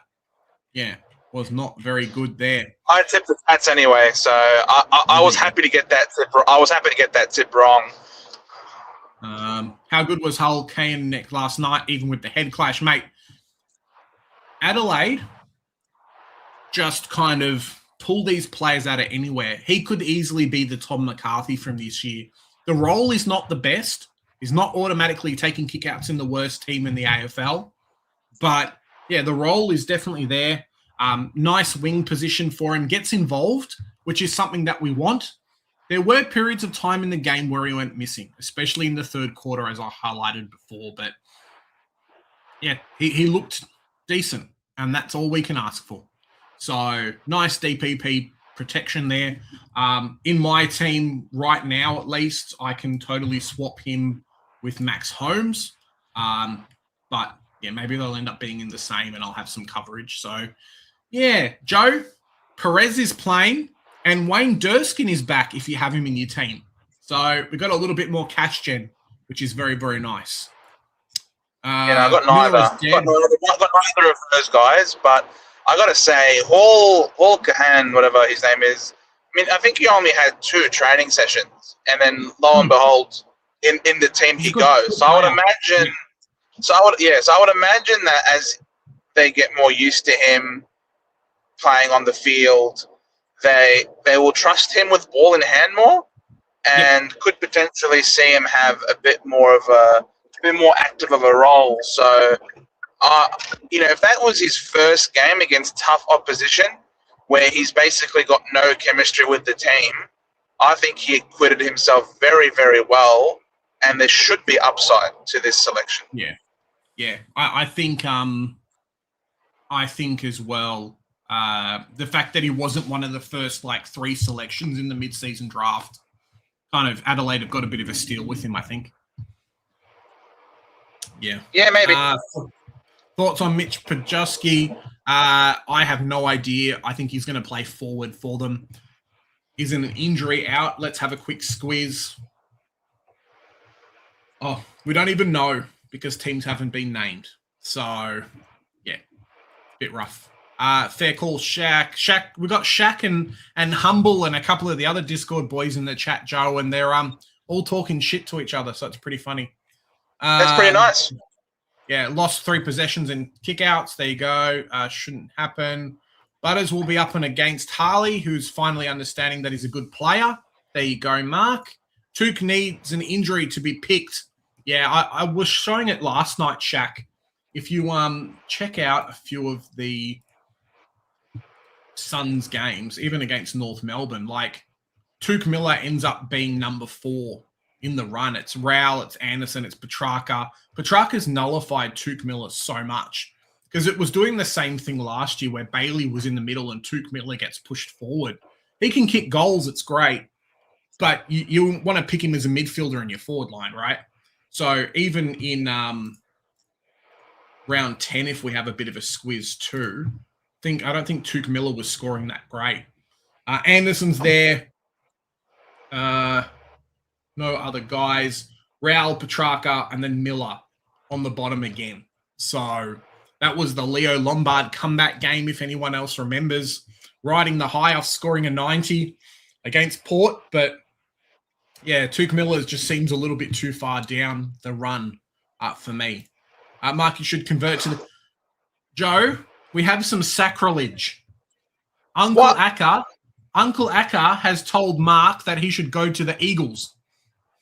yeah, was not very good there. I tipped the Pats anyway, so I was happy to get that tip. I was happy to get that tip wrong. How good was Hull Kane Neck last night, even with the head clash, mate? Adelaide just kind of pull these players out of anywhere. He could easily be the Tom McCarthy from this year. The role is not the best. He's not automatically taking kickouts in the worst team in the AFL. But, yeah, the role is definitely there. Nice wing position for him. Gets involved, which is something that we want. There were periods of time in the game where he went missing, especially in the third quarter, as I highlighted before. But, yeah, he looked decent, and that's all we can ask for. So, nice DPP protection there. In my team right now, at least, I can totally swap him with Max Holmes. But, yeah, maybe they'll end up being in the same and I'll have some coverage. So, yeah, Joe, Perez is playing and Wayne Durskin is back if you have him in your team. So, we've got a little bit more cash gen, which is very, very nice. I got neither. Got neither of those guys, but I got to say, Hall Kahan, whatever his name is, I mean, I think he only had 2 training sessions, and then lo and behold, in the team he goes. So I would imagine, I would imagine that as they get more used to him playing on the field, they will trust him with ball in hand more, and could potentially see him have a bit more active of a role. So, if that was his first game against tough opposition, where he's basically got no chemistry with the team, I think he acquitted himself very, very well, and there should be upside to this selection. Yeah. I think as well, the fact that he wasn't one of the first 3 selections in the mid-season draft, kind of Adelaide have got a bit of a steal with him, I think. Yeah. Yeah, maybe. Thoughts on Mitch Pajewski? I have no idea. I think he's going to play forward for them. Is an injury out? Let's have a quick squeeze. Oh, we don't even know because teams haven't been named. So, yeah, bit rough. Fair call, Shaq. We got Shaq and Humble and a couple of the other Discord boys in the chat, Joe, and they're all talking shit to each other. So it's pretty funny. That's pretty nice. Yeah, lost 3 possessions and kickouts. There you go. Shouldn't happen. Butters will be up and against Harley, who's finally understanding that he's a good player. There you go, Mark. Took needs an injury to be picked. Yeah, I was showing it last night, Shaq. If you check out a few of the Suns games, even against North Melbourne, Took Miller ends up being number 4 in the run. It's Rowell, it's Anderson, it's Petrarca. Petrarca's nullified Took Miller so much because it was doing the same thing last year where Bailey was in the middle and Took Miller gets pushed forward. He can kick goals, it's great, but you want to pick him as a midfielder in your forward line, right? So even in round 10, if we have a bit of a squeeze too, I don't think Took Miller was scoring that great. Anderson's there. No other guys. Rowell, Petrarca, and then Miller on the bottom again. So that was the Leo Lombard comeback game, if anyone else remembers. Riding the high off scoring a 90 against Port. But, yeah, Took Miller just seems a little bit too far down the run for me. Mark, you should convert to the... Joe, we have some sacrilege. Uncle Akka has told Mark that he should go to the Eagles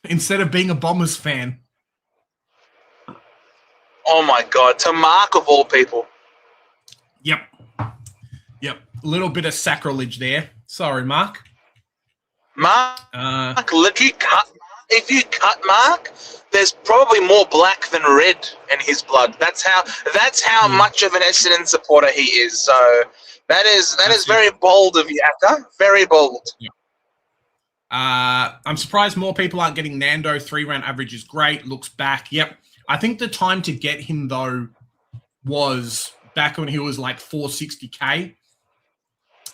instead of being a Bombers fan. Oh, my God. To Mark, of all people. Yep. A little bit of sacrilege there. Sorry, Mark. Mark, if you cut Mark, there's probably more black than red in his blood. That's how much of an Essendon supporter he is. So that is very bold of you, Akka. Very bold. Yeah. I'm surprised more people aren't getting Nando. 3-round average is great. Looks back. Yep. I think the time to get him, though, was back when he was 460K.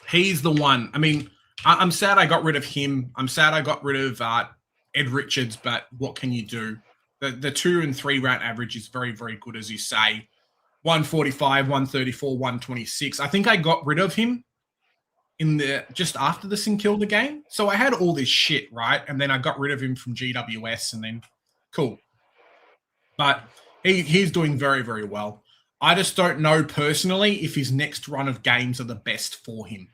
He's the one. I mean, I'm sad I got rid of him. I'm sad I got rid of Ed Richards, but what can you do? The 2 and 3 round average is very, very good, as you say. 145, 134, 126. I think I got rid of him just after the St Kilda game. So I had all this shit, right? And then I got rid of him from GWS and then cool. But he's doing very, very well. I just don't know personally if his next run of games are the best for him.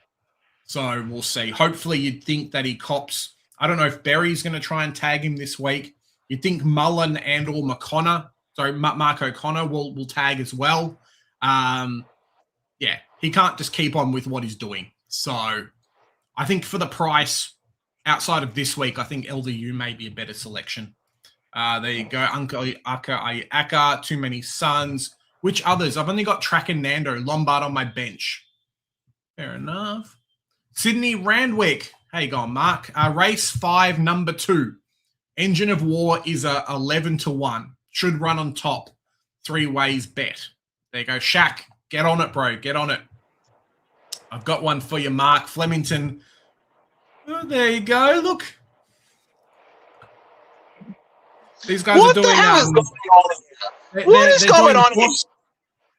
So we'll see. Hopefully you'd think that he cops. I don't know if Berry's going to try and tag him this week. You'd think Mullen and or Mark O'Connor will tag as well. Yeah, he can't just keep on with what he's doing. So I think for the price, outside of this week, I think LDU may be a better selection. There you go. Uncle Aka, too many Suns. Which others? I've only got Track and Nando, Lombard on my bench. Fair enough. Sydney Randwick. How you going, Mark? Race 5, number 2. Engine of War is a 11-1. Should run on top. 3 ways bet. There you go. Shaq, get on it, bro. Get on it. I've got one for you, Mark. Flemington. Oh, there you go. Look. These guys are doing... What is going on here?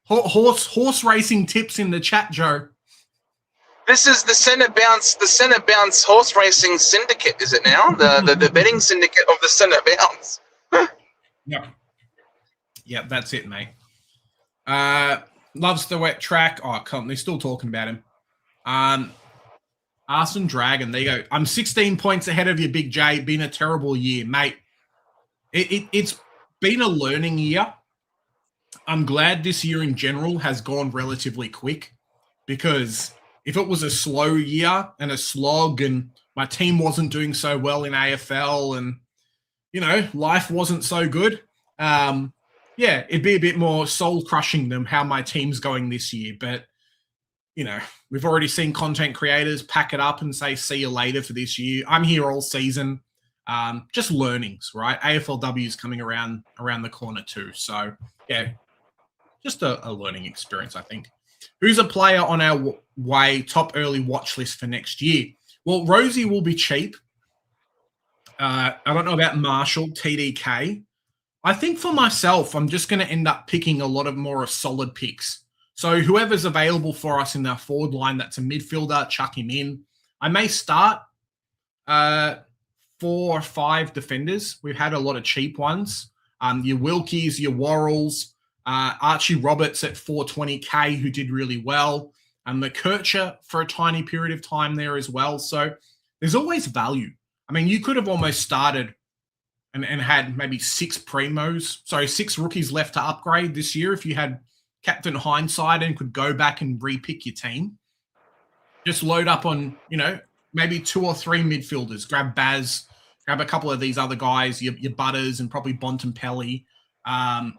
Horse racing tips in the chat, Joe. This is the Centre Bounce horse racing syndicate, is it now? The betting syndicate of the Centre Bounce. Yep, that's it, mate. Loves the wet track. Oh, come, they're still talking about him. Arson Dragon, there you go. I'm 16 points ahead of you, Big J. Been a terrible year, mate. It's been a learning year. I'm glad this year in general has gone relatively quick because if it was a slow year and a slog and my team wasn't doing so well in AFL and, life wasn't so good, it'd be a bit more soul-crushing than how my team's going this year. But, we've already seen content creators pack it up and say, see you later for this year. I'm here all season. Just learnings, right? AFLW is coming around the corner too. So, yeah, just a learning experience, I think. Who's a player on our top early watch list for next year? Well, Rosie will be cheap. I don't know about Marshall, TDK. I think for myself, I'm just going to end up picking a lot of more solid picks. So whoever's available for us in our forward line that's a midfielder, chuck him in. I may start 4 or 5 defenders. We've had a lot of cheap ones. Your Wilkies, your Worrells, Archie Roberts at 420k, who did really well. And the Kircher for a tiny period of time there as well. So there's always value. I mean, you could have almost started and had maybe 6 rookies left to upgrade this year if you had Captain Hindsight and could go back and re-pick your team. Just load up on, maybe 2 or 3 midfielders. Grab Baz, grab a couple of these other guys, your Butters and probably Bontempelli. And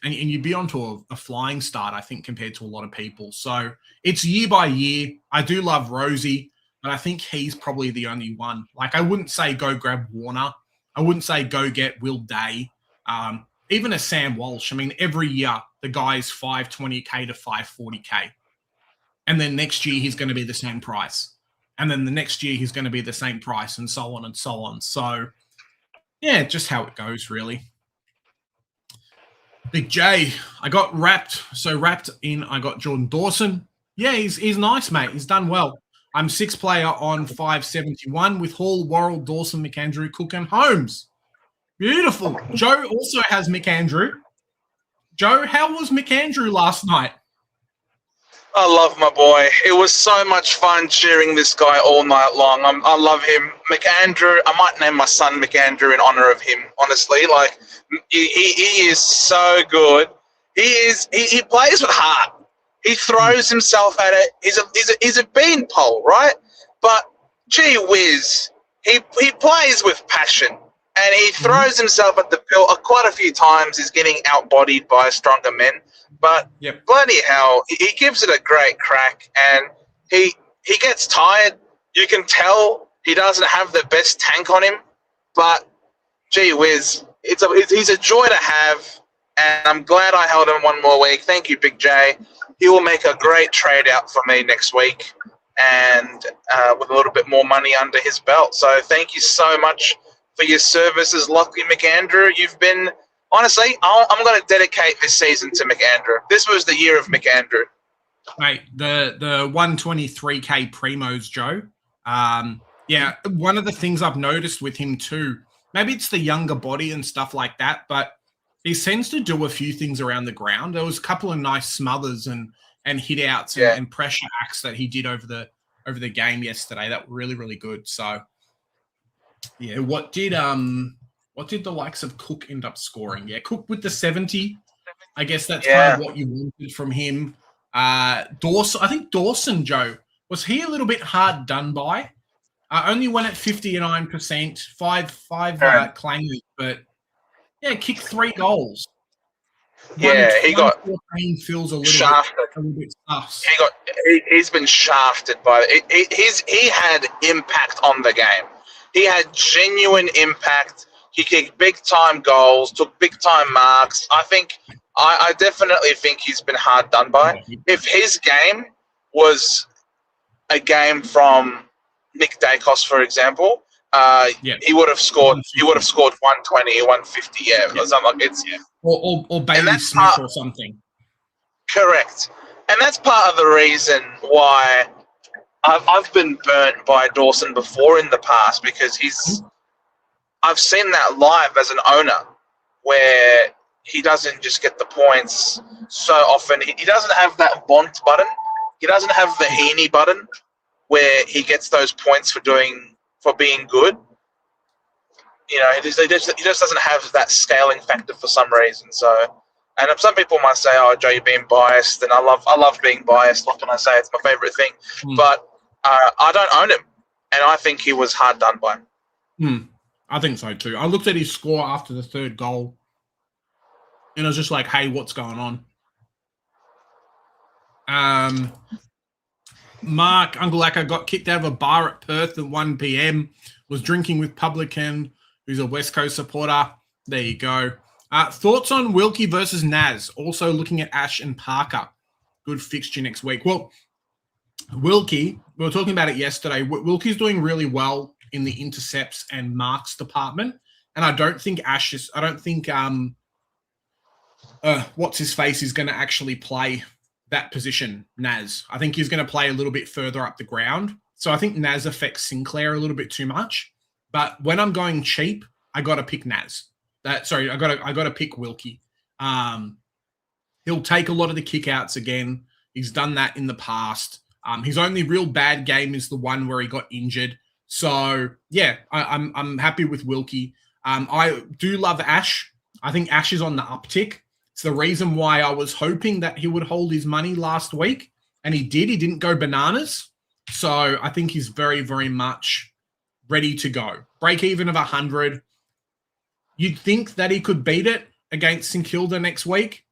you'd be onto a flying start, I think, compared to a lot of people. So it's year by year. I do love Rosie, but I think he's probably the only one. Like, I wouldn't say go grab Warner. I wouldn't say go get Will Day. Even a Sam Walsh. I mean, every year the guy's 520k to 540k. And then next year he's going to be the same price. And then the next year he's going to be the same price, and so on and so on. So, yeah, just how it goes, really. Big J, I got wrapped. So wrapped in, I got Jordan Dawson. Yeah, he's nice, mate. He's done well. I'm 6th player on 571 with Hall, Worrell, Dawson, McAndrew, Cook, and Holmes. Beautiful. Joe also has McAndrew. Joe, how was McAndrew last night? I love my boy. It was so much fun cheering this guy all night long. I love him. McAndrew, I might name my son McAndrew in honor of him, honestly. Like, he is so good. He plays with heart. He throws himself at it. He's a beanpole, right? But gee whiz, he plays with passion, and he throws himself at the pill quite a few times. He's getting outbodied by stronger men, but bloody hell, he gives it a great crack, and he gets tired. You can tell he doesn't have the best tank on him, but gee whiz, he's a joy to have, and I'm glad I held him one more week. Thank you, Big J. He will make a great trade out for me next week, and with a little bit more money under his belt. So thank you so much for your services, Lockley McAndrew. You've been, honestly, I'm going to dedicate this season to McAndrew. This was the year of McAndrew. Mate, the 123k primos, Joe. One of the things I've noticed with him too, maybe it's the younger body and stuff like that, but he seems to do a few things around the ground. There was a couple of nice smothers and hit outs and pressure acts that he did over the game yesterday. That were really, really good. So yeah, what did the likes of Cook end up scoring? Yeah, Cook with the 70. I guess that's kind of what you wanted from him. Dawson, I think Dawson, Joe, was he a little bit hard done by? Only went at 59%, five clangers, but yeah, kicked 3 goals. Yeah, he got feels a shafted. Bit sus. He's been shafted by it. He had impact on the game. He had genuine impact. He kicked big time goals, took big time marks. I definitely think he's been hard done by. If his game was a game from Nick Dacos, for example, he would have scored. He would have scored 120, 150. Or Bailey Smith or something. Correct, and that's part of the reason why I've been burnt by Dawson before in the past, because I've seen that live as an owner where he doesn't just get the points so often. He doesn't have that Bont button. He doesn't have the Heaney button where he gets those points for being good. You know, he just doesn't have that scaling factor for some reason. So And some people might say, "Oh, Joe, you're being biased," and I love being biased. What can I say? It's my favorite thing. But I don't own him, and I think he was hard done by. I think so too. I looked at his score after the third goal, and I was just like, "Hey, what's going on?" Mark Uncle Aka got kicked out of a bar at Perth at 1 p.m. Was drinking with Publican, who's a West Coast supporter. There you go. Thoughts on Wilkie versus Naz? Also looking at Ash and Parker. Good fixture next week. Well, Wilkie, we were talking about it yesterday. Wilkie's doing really well in the intercepts and marks department, and I don't think what's his face is going to actually play that position, Naz. I think he's going to play a little bit further up the ground. So I think Naz affects Sinclair a little bit too much. But when I'm going cheap, I got to pick Naz. I got to pick Wilkie. He'll take a lot of the kickouts again. He's done that in the past. His only real bad game is the one where he got injured. So yeah, I'm happy with Wilkie. I do love Ash. I think Ash is on the uptick. It's the reason why I was hoping that he would hold his money last week, and he did. He didn't go bananas. So I think he's very, very much ready to go. Break even of 100. You'd think that he could beat it against St Kilda next week.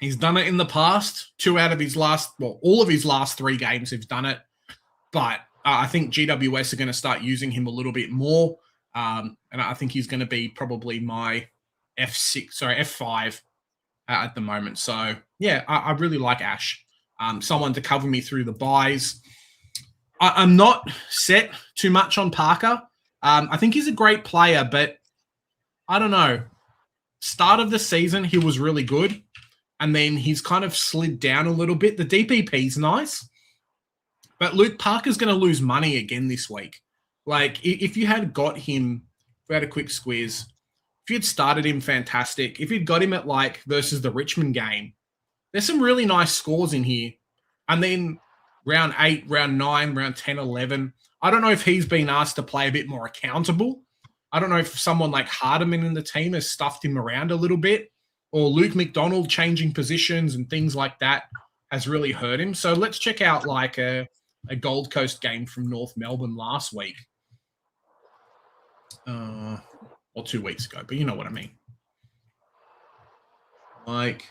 He's done it in the past. All of his last 3 games he's done it. But I think GWS are going to start using him a little bit more. And I think he's going to be probably my F5 at the moment. So, yeah, I really like Ash. Someone to cover me through the buys. I'm not set too much on Parker. I think he's a great player, but I don't know. Start of the season, he was really good. And then he's kind of slid down a little bit. The DPP's nice. But Luke Parker's going to lose money again this week. Like, if you had got him, if we had a quick squeeze, if you'd started him, fantastic. If you'd got him at, like, versus the Richmond game, there's some really nice scores in here. And then round 8, round 9, round 10, 11, I don't know if he's been asked to play a bit more accountable. I don't know if someone like Hardiman in the team has stuffed him around a little bit, or Luke McDonald changing positions and things like that has really hurt him. So let's check out like a Gold Coast game from North Melbourne last week. Or 2 weeks ago, but you know what I mean. Like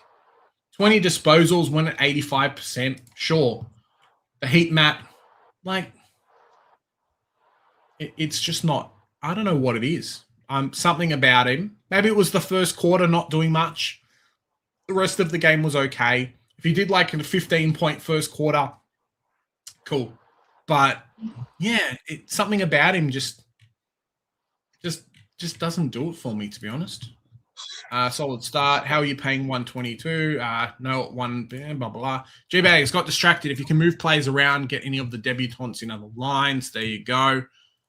20 disposals, went at 85%. Sure. The heat map, like, it's just not, I don't know what it is. Something about him. Maybe it was the first quarter not doing much. The rest of the game was okay. If he did like a 15-point first quarter, cool. But yeah, something about him just doesn't do it for me, to be honest. Solid start. How are you paying 122? No, one, blah, blah, blah. G-Bags got distracted. If you can move players around, get any of the debutantes in other lines, there you go.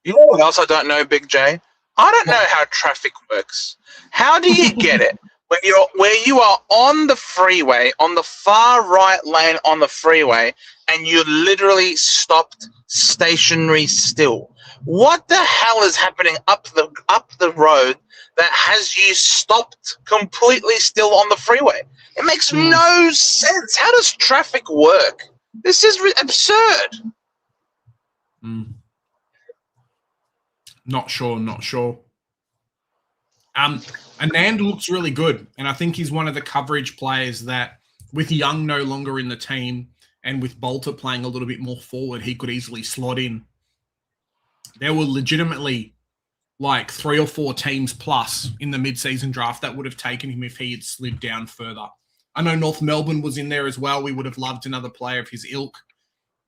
You know what else I don't know, Big J? I don't know how traffic works. How do you get it when you are on the freeway, on the far right lane on the freeway, and you literally stopped stationary still? What the hell is happening up the road that has you stopped completely still on the freeway? It makes no sense. How does traffic work? This is absurd. Not sure. Anand looks really good, and I think he's one of the coverage players that, with Young no longer in the team and with Bolter playing a little bit more forward, he could easily slot in. There were legitimately like 3 or 4 teams plus in the mid-season draft that would have taken him if he had slid down further. I know North Melbourne was in there as well. We would have loved another player of his ilk.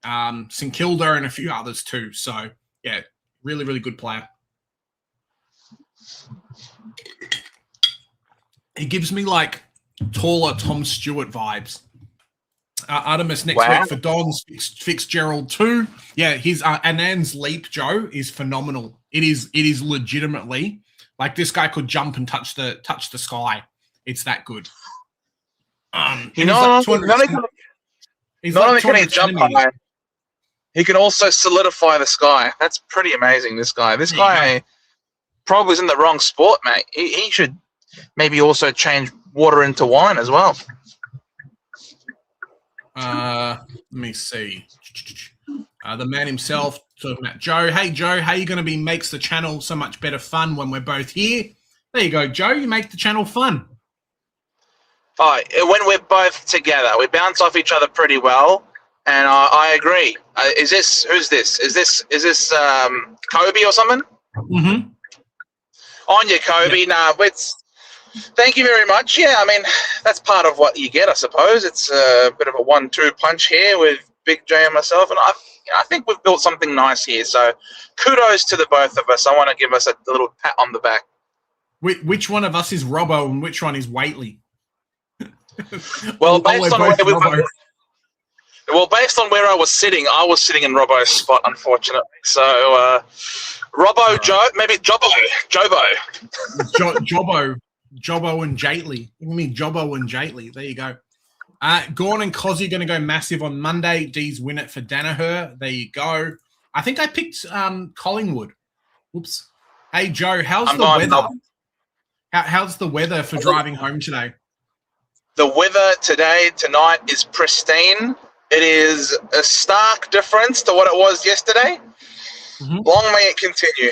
St Kilda and a few others too. So, yeah, really, really good player. He gives me like taller Tom Stewart vibes. Artemis next week for Dons. Fitzgerald too. Yeah, his Anand's leap, Joe, is phenomenal. It is legitimately like this guy could jump and touch the sky. It's that good. Not only can he jump high, he can also solidify the sky. That's pretty amazing. This guy probably is in the wrong sport, mate. He should maybe also change water into wine as well. Let me see. The man himself talking about Joe. Hey, Joe, how you going to be makes the channel so much better fun when we're both here? There you go, Joe. You make the channel fun. Oh, when we're both together, we bounce off each other pretty well, and I agree. Who's this? Is this Kobe or something? Mm-hmm. On you, Kobe. Yeah. Nah, thank you very much. Yeah, I mean, that's part of what you get, I suppose. It's a bit of a 1-2 punch here with Big J and myself, and I think we've built something nice here. So kudos to the both of us. I want to give us a little pat on the back. Which one of us is Robbo and which one is Waitley? Well, based on where I was sitting in Robbo's spot, unfortunately. So Robbo, Joe, maybe Jobo. Jobbo and Jaitley. What do you mean Jobbo and Jaitley? There you go. Gorn and Cozzy going to go massive on Monday. D's win it for Danaher. There you go. I think I picked Collingwood. Whoops. Hey, Joe, how's the weather? How's the weather for driving home today? The weather tonight is pristine. It is a stark difference to what it was yesterday. Mm-hmm. Long may it continue.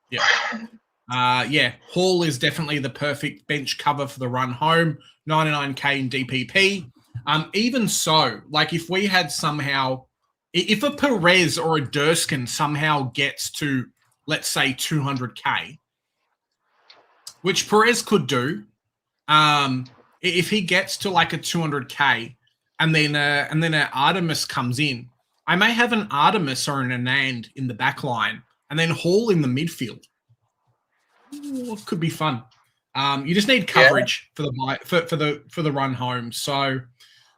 Yeah. Hall is definitely the perfect bench cover for the run home. 99K in DPP. Even so, like if we had somehow, if a Perez or a Durskin somehow gets to, let's say, 200K, which Perez could do, if he gets to like a 200K and then an Artemis comes in, I may have an Artemis or an Anand in the back line and then Hall in the midfield. Ooh, it could be fun. You just need coverage for the run home. So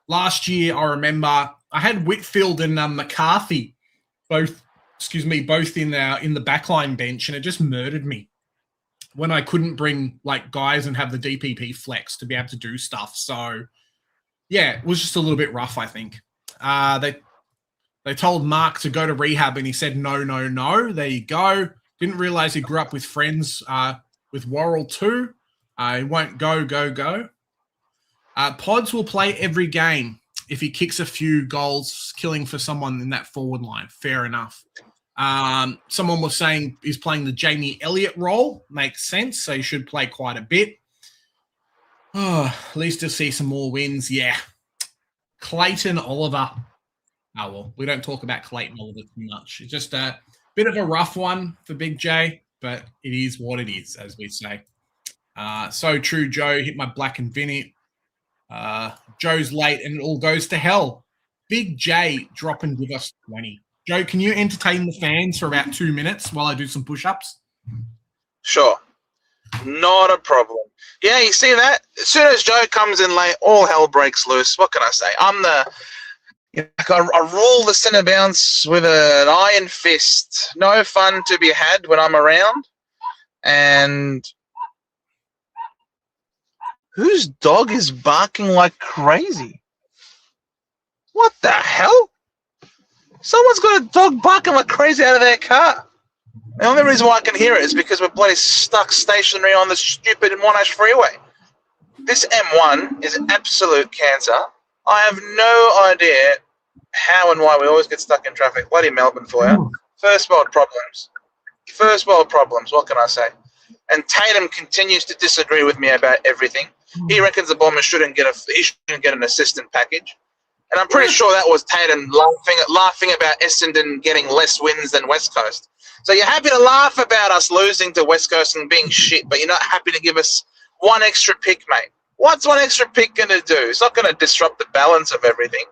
last year, I remember I had Whitfield and McCarthy both in the backline bench, and it just murdered me when I couldn't bring like guys and have the DPP flex to be able to do stuff. So yeah, it was just a little bit rough, I think. They told Mark to go to rehab, and he said no. There you go. Didn't realize he grew up with friends with Worrell too. He won't go. Pods will play every game if he kicks a few goals, killing for someone in that forward line. Fair enough. Someone was saying he's playing the Jamie Elliott role. Makes sense. So he should play quite a bit. Oh, at least to see some more wins. Yeah. Clayton Oliver. Oh, well, we don't talk about Clayton Oliver too much. It's just a bit of a rough one for Big J, but it is what it is, as we say. So true, Joe. Hit my black and Vinny. Joe's late and it all goes to hell. Big J, drop and give us 20. Joe, can you entertain the fans for about 2 minutes while I do some push-ups? Sure. Not a problem. Yeah, you see that? As soon as Joe comes in late, all hell breaks loose. What can I say? I rule the centre bounce with an iron fist. No fun to be had when I'm around. And whose dog is barking like crazy? What the hell? Someone's got a dog barking like crazy out of their car. The only reason why I can hear it is because we're bloody stuck stationary on the stupid Monash freeway. This M1 is absolute cancer. I have no idea how and why we always get stuck in traffic. Bloody Melbourne for you. First world problems. What can I say? And Tatum continues to disagree with me about everything. He reckons the Bombers shouldn't get an assistant package. And I'm pretty sure that was Tatum laughing about Essendon getting less wins than West Coast. So you're happy to laugh about us losing to West Coast and being shit, but you're not happy to give us one extra pick, mate. What's one extra pick going to do? It's not going to disrupt the balance of everything.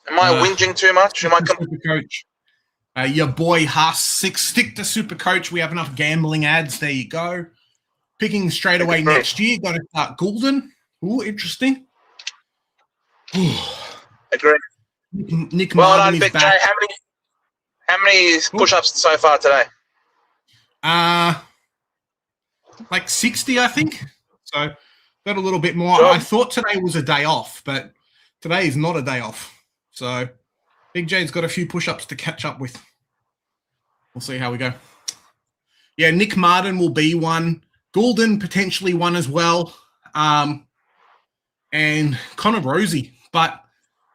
Am I whinging too much? Am I Coach? Your boy Huss, stick to Super Coach. We have enough gambling ads. There you go. Picking straight away next year. Got to start Goulden. Ooh, interesting. Agree. Nick well Marvin done, Big J. How many push-ups so far today? Like 60, I think. So got a little bit more. Sure. I thought today was a day off, but today is not a day off. So Big J's got a few push-ups to catch up with. We'll see how we go. yeah, Nick Martin will be one. Goulden potentially one as well. And Connor Rosie. But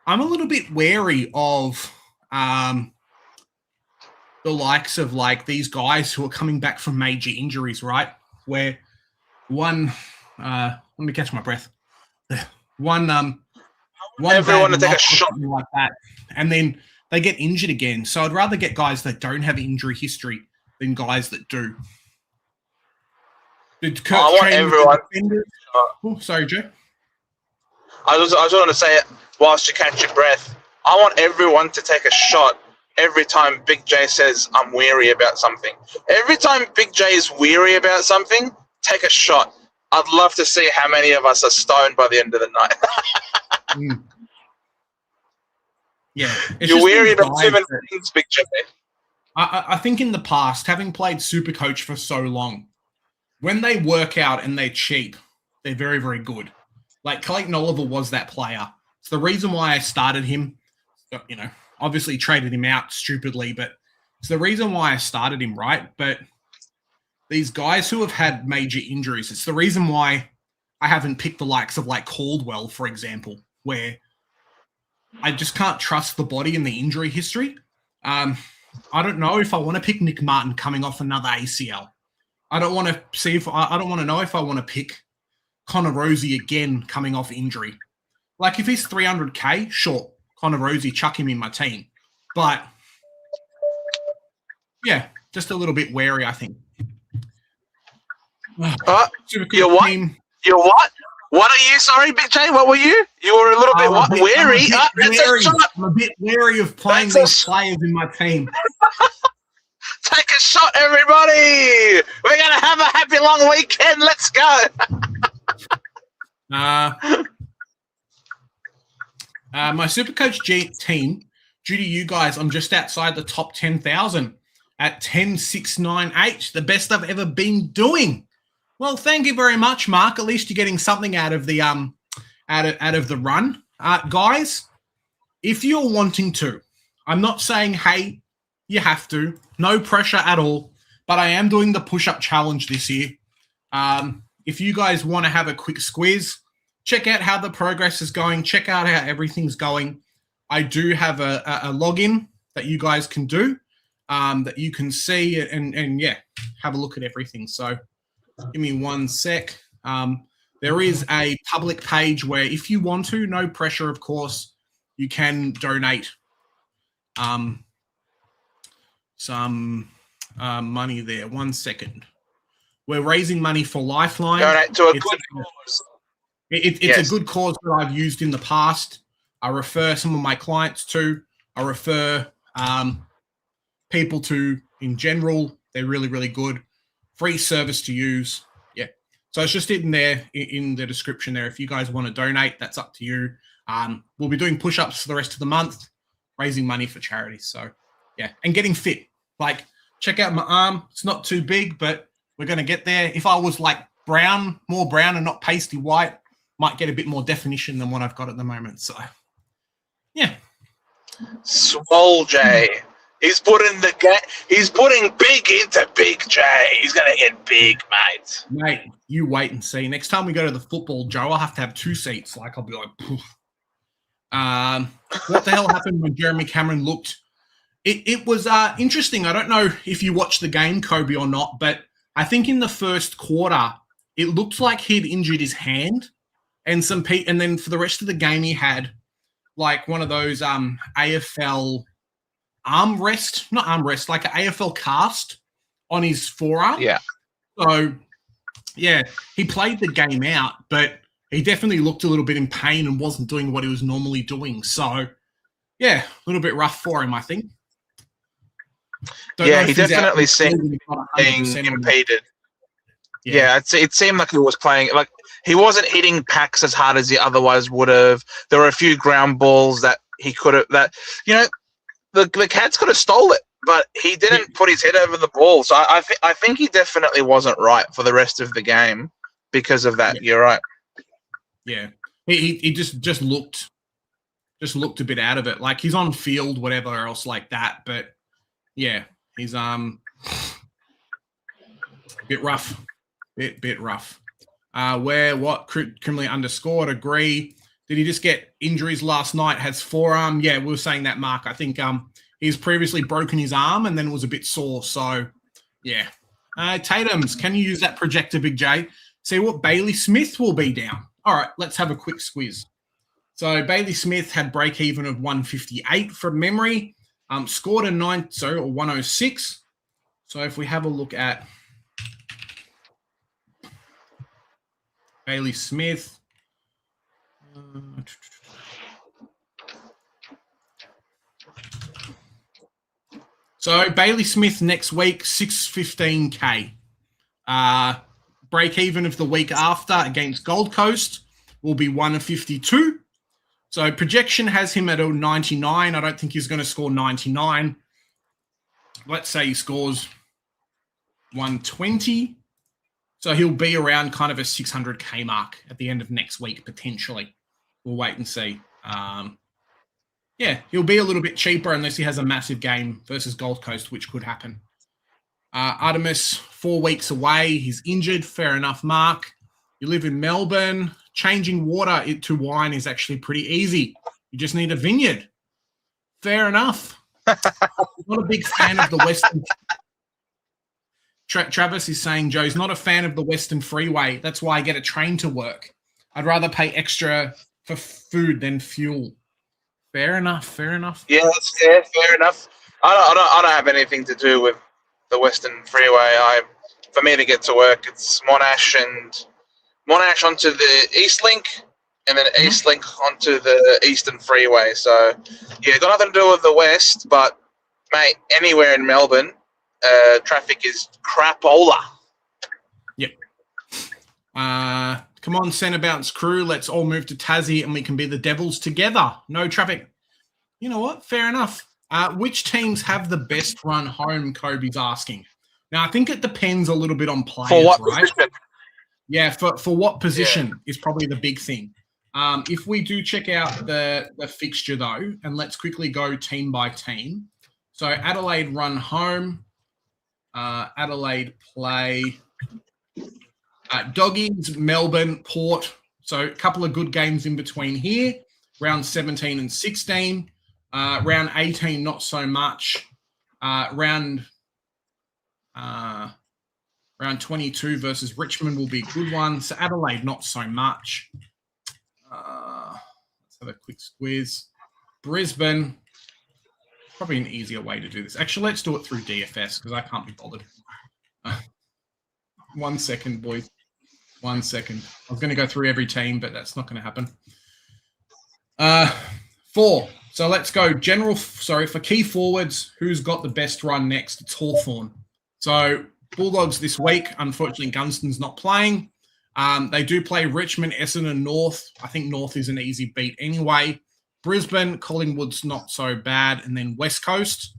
I'm a little bit wary of the likes of like these guys who are coming back from major injuries, right? Where one, let me catch my breath. One everyone to take a shot like that, and then they get injured again. So I'd rather get guys that don't have injury history than guys that do. Did Kurt I want everyone. Oh, sorry, Joe. I just want to say it whilst you catch your breath. I want everyone to take a shot every time Big J says I'm weary about something. Every time Big J is weary about something, take a shot. I'd love to see how many of us are stoned by the end of the night. Yeah. You're weary about too many things, Big J. I think in the past, having played Supercoach for so long, when they work out and they're cheap, they're very, very good. Like Clayton Oliver was that player. It's the reason why I started him. You know, obviously traded him out stupidly, but it's the reason why I started him, right? But these guys who have had major injuries, it's the reason why I haven't picked the likes of like Caldwell, for example, where I just can't trust the body and the injury history. I don't know if I want to pick Nick Martin coming off another ACL. I don't want to know if I want to pick Connor Rosie again coming off injury. Like if he's 300K, sure, Connor Rosie, chuck him in my team. But yeah, just a little bit wary, I think. You're what? You're what? What are you? Sorry, Big J. What were you? You were a little bit what? Wary. I'm a bit wary of playing these players in my team. Take a shot, everybody. We're gonna have a happy long weekend. Let's go. My Supercoach team, due to you guys, I'm just outside the top 10,000 at 10,698, the best I've ever been doing. Well, thank you very much, Mark. At least you're getting something out of the out of the run, guys. If you're wanting to, I'm not saying hey, you have to. No pressure at all. But I am doing the push-up challenge this year. If you guys want to have a quick squeeze, check out how the progress is going. Check out how everything's going. I do have a login that you guys can do, that you can see and yeah, have a look at everything. So give me 1 sec. There is a public page where if you want to, no pressure, of course, you can donate some money there. 1 second. We're raising money for Lifeline. Donate to a good cause. It's a good cause that I've used in the past. I refer some of my clients to. I refer people to in general. They're really, really good. Free service to use. Yeah. So it's just in there in the description there. If you guys want to donate, that's up to you. We'll be doing push-ups for the rest of the month, raising money for charity. So yeah, and getting fit. Like, check out my arm. It's not too big, but we're going to get there. If I was like brown, more brown and not pasty white, might get a bit more definition than what I've got at the moment. So yeah. Swole J. He's putting big into Big J. He's gonna get big, mate. Mate, you wait and see. Next time we go to the football, Joe, I'll have to have 2 seats. Like I'll be like, poof. What the hell happened when Jeremy Cameron looked? It was interesting. I don't know if you watched the game, Kobe, or not, but I think in the first quarter it looked like he'd injured his hand, and then for the rest of the game he had like one of those AFL not armrest, like an AFL cast on his forearm. Yeah. So, yeah, he played the game out, but he definitely looked a little bit in pain and wasn't doing what he was normally doing. So, yeah, a little bit rough for him, I think. Yeah, he definitely seemed being impeded. Yeah, it seemed like he was playing, like he wasn't hitting packs as hard as he otherwise would have. There were a few ground balls that he could have, the Cats could have stole it, but he didn't put his head over the ball. So I think he definitely wasn't right for the rest of the game because of that. Yeah. You're right. Yeah, he just looked a bit out of it. Like he's on field, whatever else like that. But yeah, he's Bit rough. Bit rough. Criminally underscored, agree. Did he just get injuries last night? Has forearm? Yeah, we were saying that, Mark. I think he's previously broken his arm and then was a bit sore. So, yeah. Tatum's, can you use that projector, Big J? See what Bailey Smith will be down. All right, let's have a quick squeeze. So Bailey Smith had break even of 158 from memory. Scored a 106. So if we have a look at Bailey Smith. So Bailey Smith next week, 615K. Break even of the week after against Gold Coast will be 152. So projection has him at a 99. I don't think he's going to score 99. Let's say he scores 120. So he'll be around kind of a 600K mark at the end of next week, potentially. We'll wait and see. Yeah, he'll be a little bit cheaper unless he has a massive game versus Gold Coast, which could happen. Artemis, 4 weeks away. He's injured. Fair enough, Mark. You live in Melbourne. Changing water to wine is actually pretty easy. You just need a vineyard. Fair enough. I'm not a big fan of the Western. Travis is saying, Joe's not a fan of the Western Freeway. That's why I get a train to work. I'd rather pay extra for food than fuel. Fair enough. Yeah, that's fair enough. I don't have anything to do with the Western Freeway. For me to get to work, it's Monash onto the East Link, and then East Link onto the Eastern Freeway. So, yeah, got nothing to do with the West, but, mate, anywhere in Melbourne, traffic is crapola. Yep. Come on, Centre Bounce crew. Let's all move to Tassie and we can be the Devils together. No traffic. You know what? Fair enough. Which teams have the best run home, Kobe's asking. Now, I think it depends a little bit on players, For what right? position? Yeah, for what position is probably the big thing. If we do check out the fixture, though, and let's quickly go team by team. So Adelaide run home. Adelaide play Doggies, Melbourne, Port. So a couple of good games in between here. Round 17 and 16. Round 18, not so much. Round 22 versus Richmond will be a good one. So Adelaide, not so much. Let's have a quick squeeze. Brisbane, probably an easier way to do this. Actually, let's do it through DFS because I can't be bothered. 1 second, boys. 1 second. I was going to go through every team, but that's not going to happen. 4. So let's go for key forwards, who's got the best run next? It's Hawthorn. So Bulldogs this week, unfortunately, Gunston's not playing. They do play Richmond, Essendon, North. I think North is an easy beat anyway. Brisbane, Collingwood's not so bad. And then West Coast.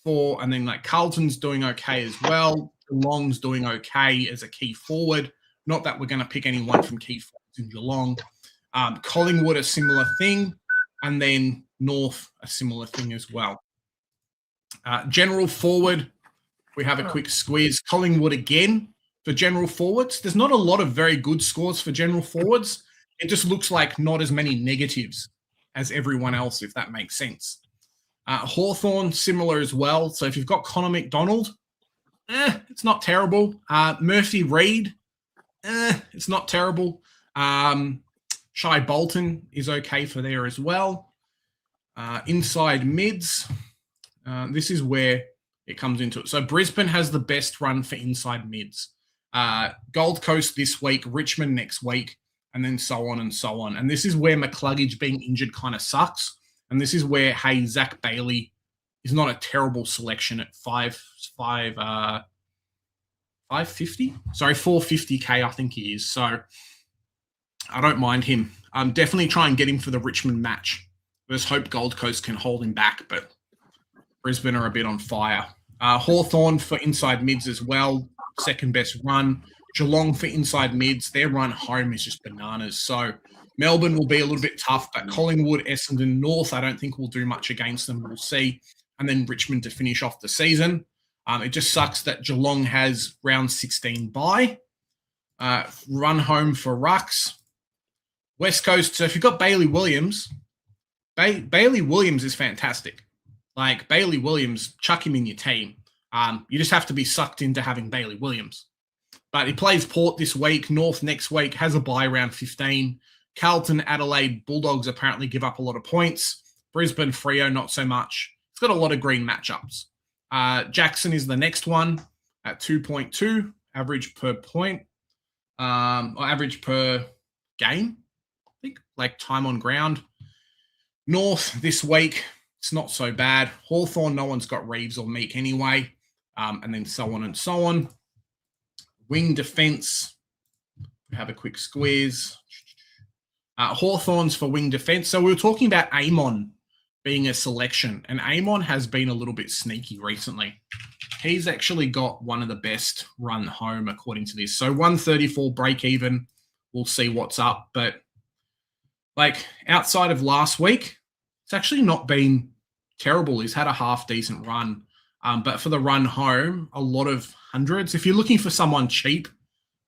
And then Carlton's doing okay as well. Geelong's doing okay as a key forward. Not that we're going to pick anyone from key forwards in Geelong. Collingwood, a similar thing. And then North, a similar thing as well. General forward, we have a quick squeeze. Collingwood again for general forwards. There's not a lot of very good scores for general forwards. It just looks like not as many negatives as everyone else, if that makes sense. Hawthorn, similar as well. So if you've got Connor McDonald, it's not terrible. Murphy Reid, it's not terrible. Shai Bolton is okay for there as well. Inside mids, this is where it comes into it. So Brisbane has the best run for inside mids. Gold Coast this week, Richmond next week, and then so on and so on. And this is where McCluggage being injured kind of sucks. And this is where, hey, Zach Bailey is not a terrible selection at 550? Sorry, 450K, I think he is. So I don't mind him. Definitely try and get him for the Richmond match. Let's hope Gold Coast can hold him back, but Brisbane are a bit on fire. Hawthorn for inside mids as well, second best run. Geelong for inside mids, their run home is just bananas. So Melbourne will be a little bit tough, but Collingwood, Essendon, North, I don't think we'll do much against them. We'll see. And then Richmond to finish off the season. It just sucks that Geelong has round 16 bye. Run home for Rucks. West Coast, so if you've got Bailey Williams, Bailey Williams is fantastic. Like, Bailey Williams, chuck him in your team. You just have to be sucked into having Bailey Williams. But he plays Port this week, North next week, has a bye round 15. Carlton, Adelaide, Bulldogs apparently give up a lot of points. Brisbane, Freo, not so much. It's got a lot of green matchups. Jackson is the next one at 2.2, average per point, or average per game, I think, like time on ground. North this week, it's not so bad. Hawthorn, no one's got Reeves or Meek anyway, and then so on and so on. Wing defense, have a quick squeeze. Hawthorns for wing defense. So we were talking about Amon being a selection, and Amon has been a little bit sneaky recently. He's actually got one of the best run home according to this. So 134 break even. We'll see what's up. But like outside of last week, it's actually not been terrible. He's had a half decent run. But for the run home, a lot of hundreds. If you're looking for someone cheap,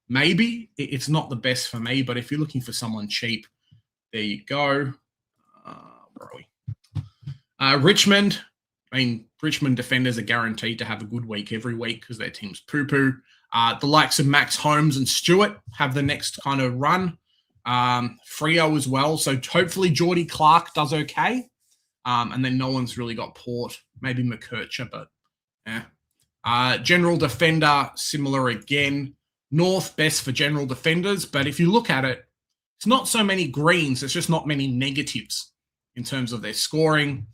maybe it's not the best for me. But if you're looking for someone cheap, there you go. Where are we? Richmond. I mean, Richmond defenders are guaranteed to have a good week every week because their team's poo-poo. The likes of Max Holmes and Stewart have the next kind of run. Freo as well. So hopefully Geordie Clark does okay. And then no one's really got Port. Maybe McKercher, but yeah. General defender, similar again. North, best for general defenders. But if you look at it, it's not so many greens. It's just not many negatives in terms of their scoring.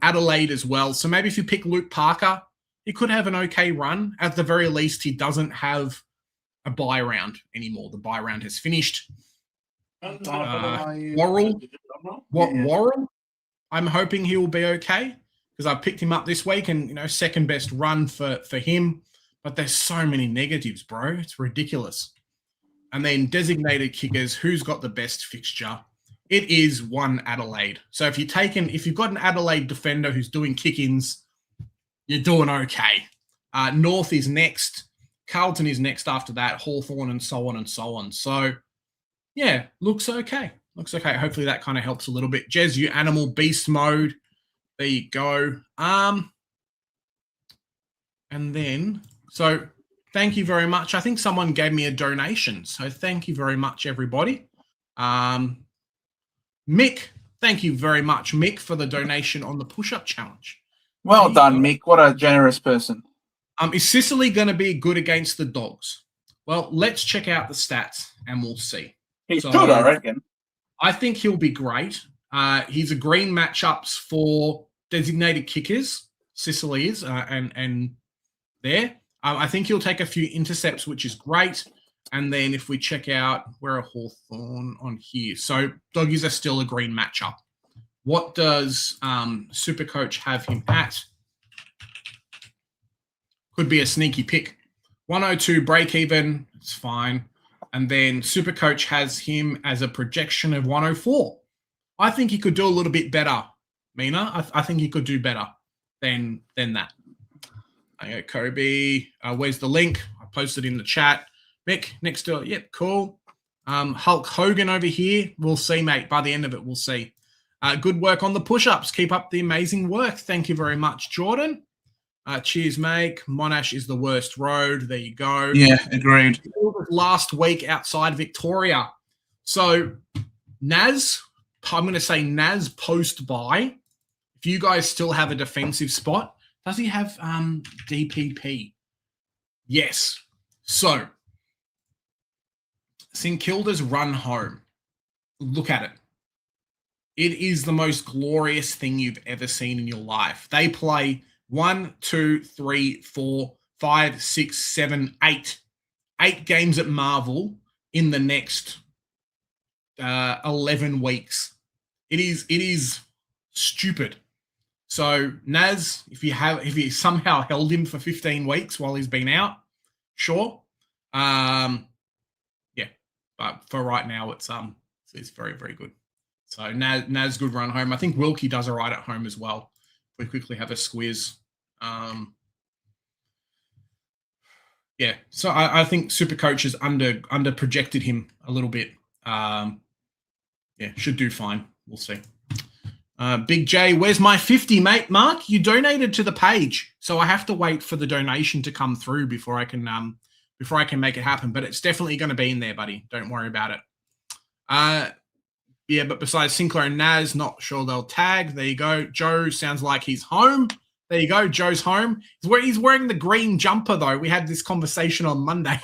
Adelaide as well. So maybe if you pick Luke Parker, he could have an okay run. At the very least, he doesn't have a bye round anymore. The bye round has finished. Worrell, I'm hoping he will be okay because I picked him up this week and, second best run for him. But there's so many negatives, bro. It's ridiculous. And then designated kickers, who's got the best fixture? It is one Adelaide. So if you've got an Adelaide defender who's doing kick-ins, you're doing okay. North is next. Carlton is next after that. Hawthorn and so on and so on. So, yeah, looks okay. Looks okay. Hopefully that kind of helps a little bit. Jez, you animal beast mode. There you go. And then, so thank you very much. I think someone gave me a donation. So thank you very much, everybody. Mick, thank you very much, Mick, for the donation on the push-up challenge. Well done, Mick. What a generous person. Is Sicily going to be good against the Dogs? Well, let's check out the stats and we'll see. He's good, I reckon. I think he'll be great. He's a green matchups for designated kickers, Sicily is, and there. I think he'll take a few intercepts, which is great. And then if we check out, where are Hawthorn on here? So Doggies are still a green matchup. What does Supercoach have him at? Could be a sneaky pick. 102 break even. It's fine. And then Supercoach has him as a projection of 104. I think he could do a little bit better, Mina. I think he could do better than that. Okay, Kobe. Where's the link? I posted in the chat. Mick, next to it. Yep, cool. Hulk Hogan over here. We'll see, mate. By the end of it, we'll see. Good work on the push-ups. Keep up the amazing work. Thank you very much, Jordan. Cheers, mate. Monash is the worst road. There you go. Yeah, agreed. Last week outside Victoria. So, Naz, I'm going to say Naz post-buy. If you guys still have a defensive spot, does he have DPP? Yes. So, St Kilda's run home. Look at it. It is the most glorious thing you've ever seen in your life. They play 1, 2, 3, 4, 5, 6, 7, 8. 8 games at Marvel in the next 11 weeks. It is stupid. So Naz, if you somehow held him for 15 weeks while he's been out, sure. But for right now, it's very, very good. So Naz good run home. I think Wilkie does all right at home as well. We quickly have a squiz. Yeah, so I think Supercoach has under projected him a little bit. Yeah, should do fine. We'll see. Big J, where's my 50, mate? Mark, you donated to the page, so I have to wait for the donation to come through before I can make it happen. But it's definitely going to be in there, buddy. Don't worry about it. Yeah, but besides Sinclair and Naz, not sure they'll tag. There you go. Joe sounds like he's home. There you go. Joe's home. He's wearing the green jumper, though. We had this conversation on Monday.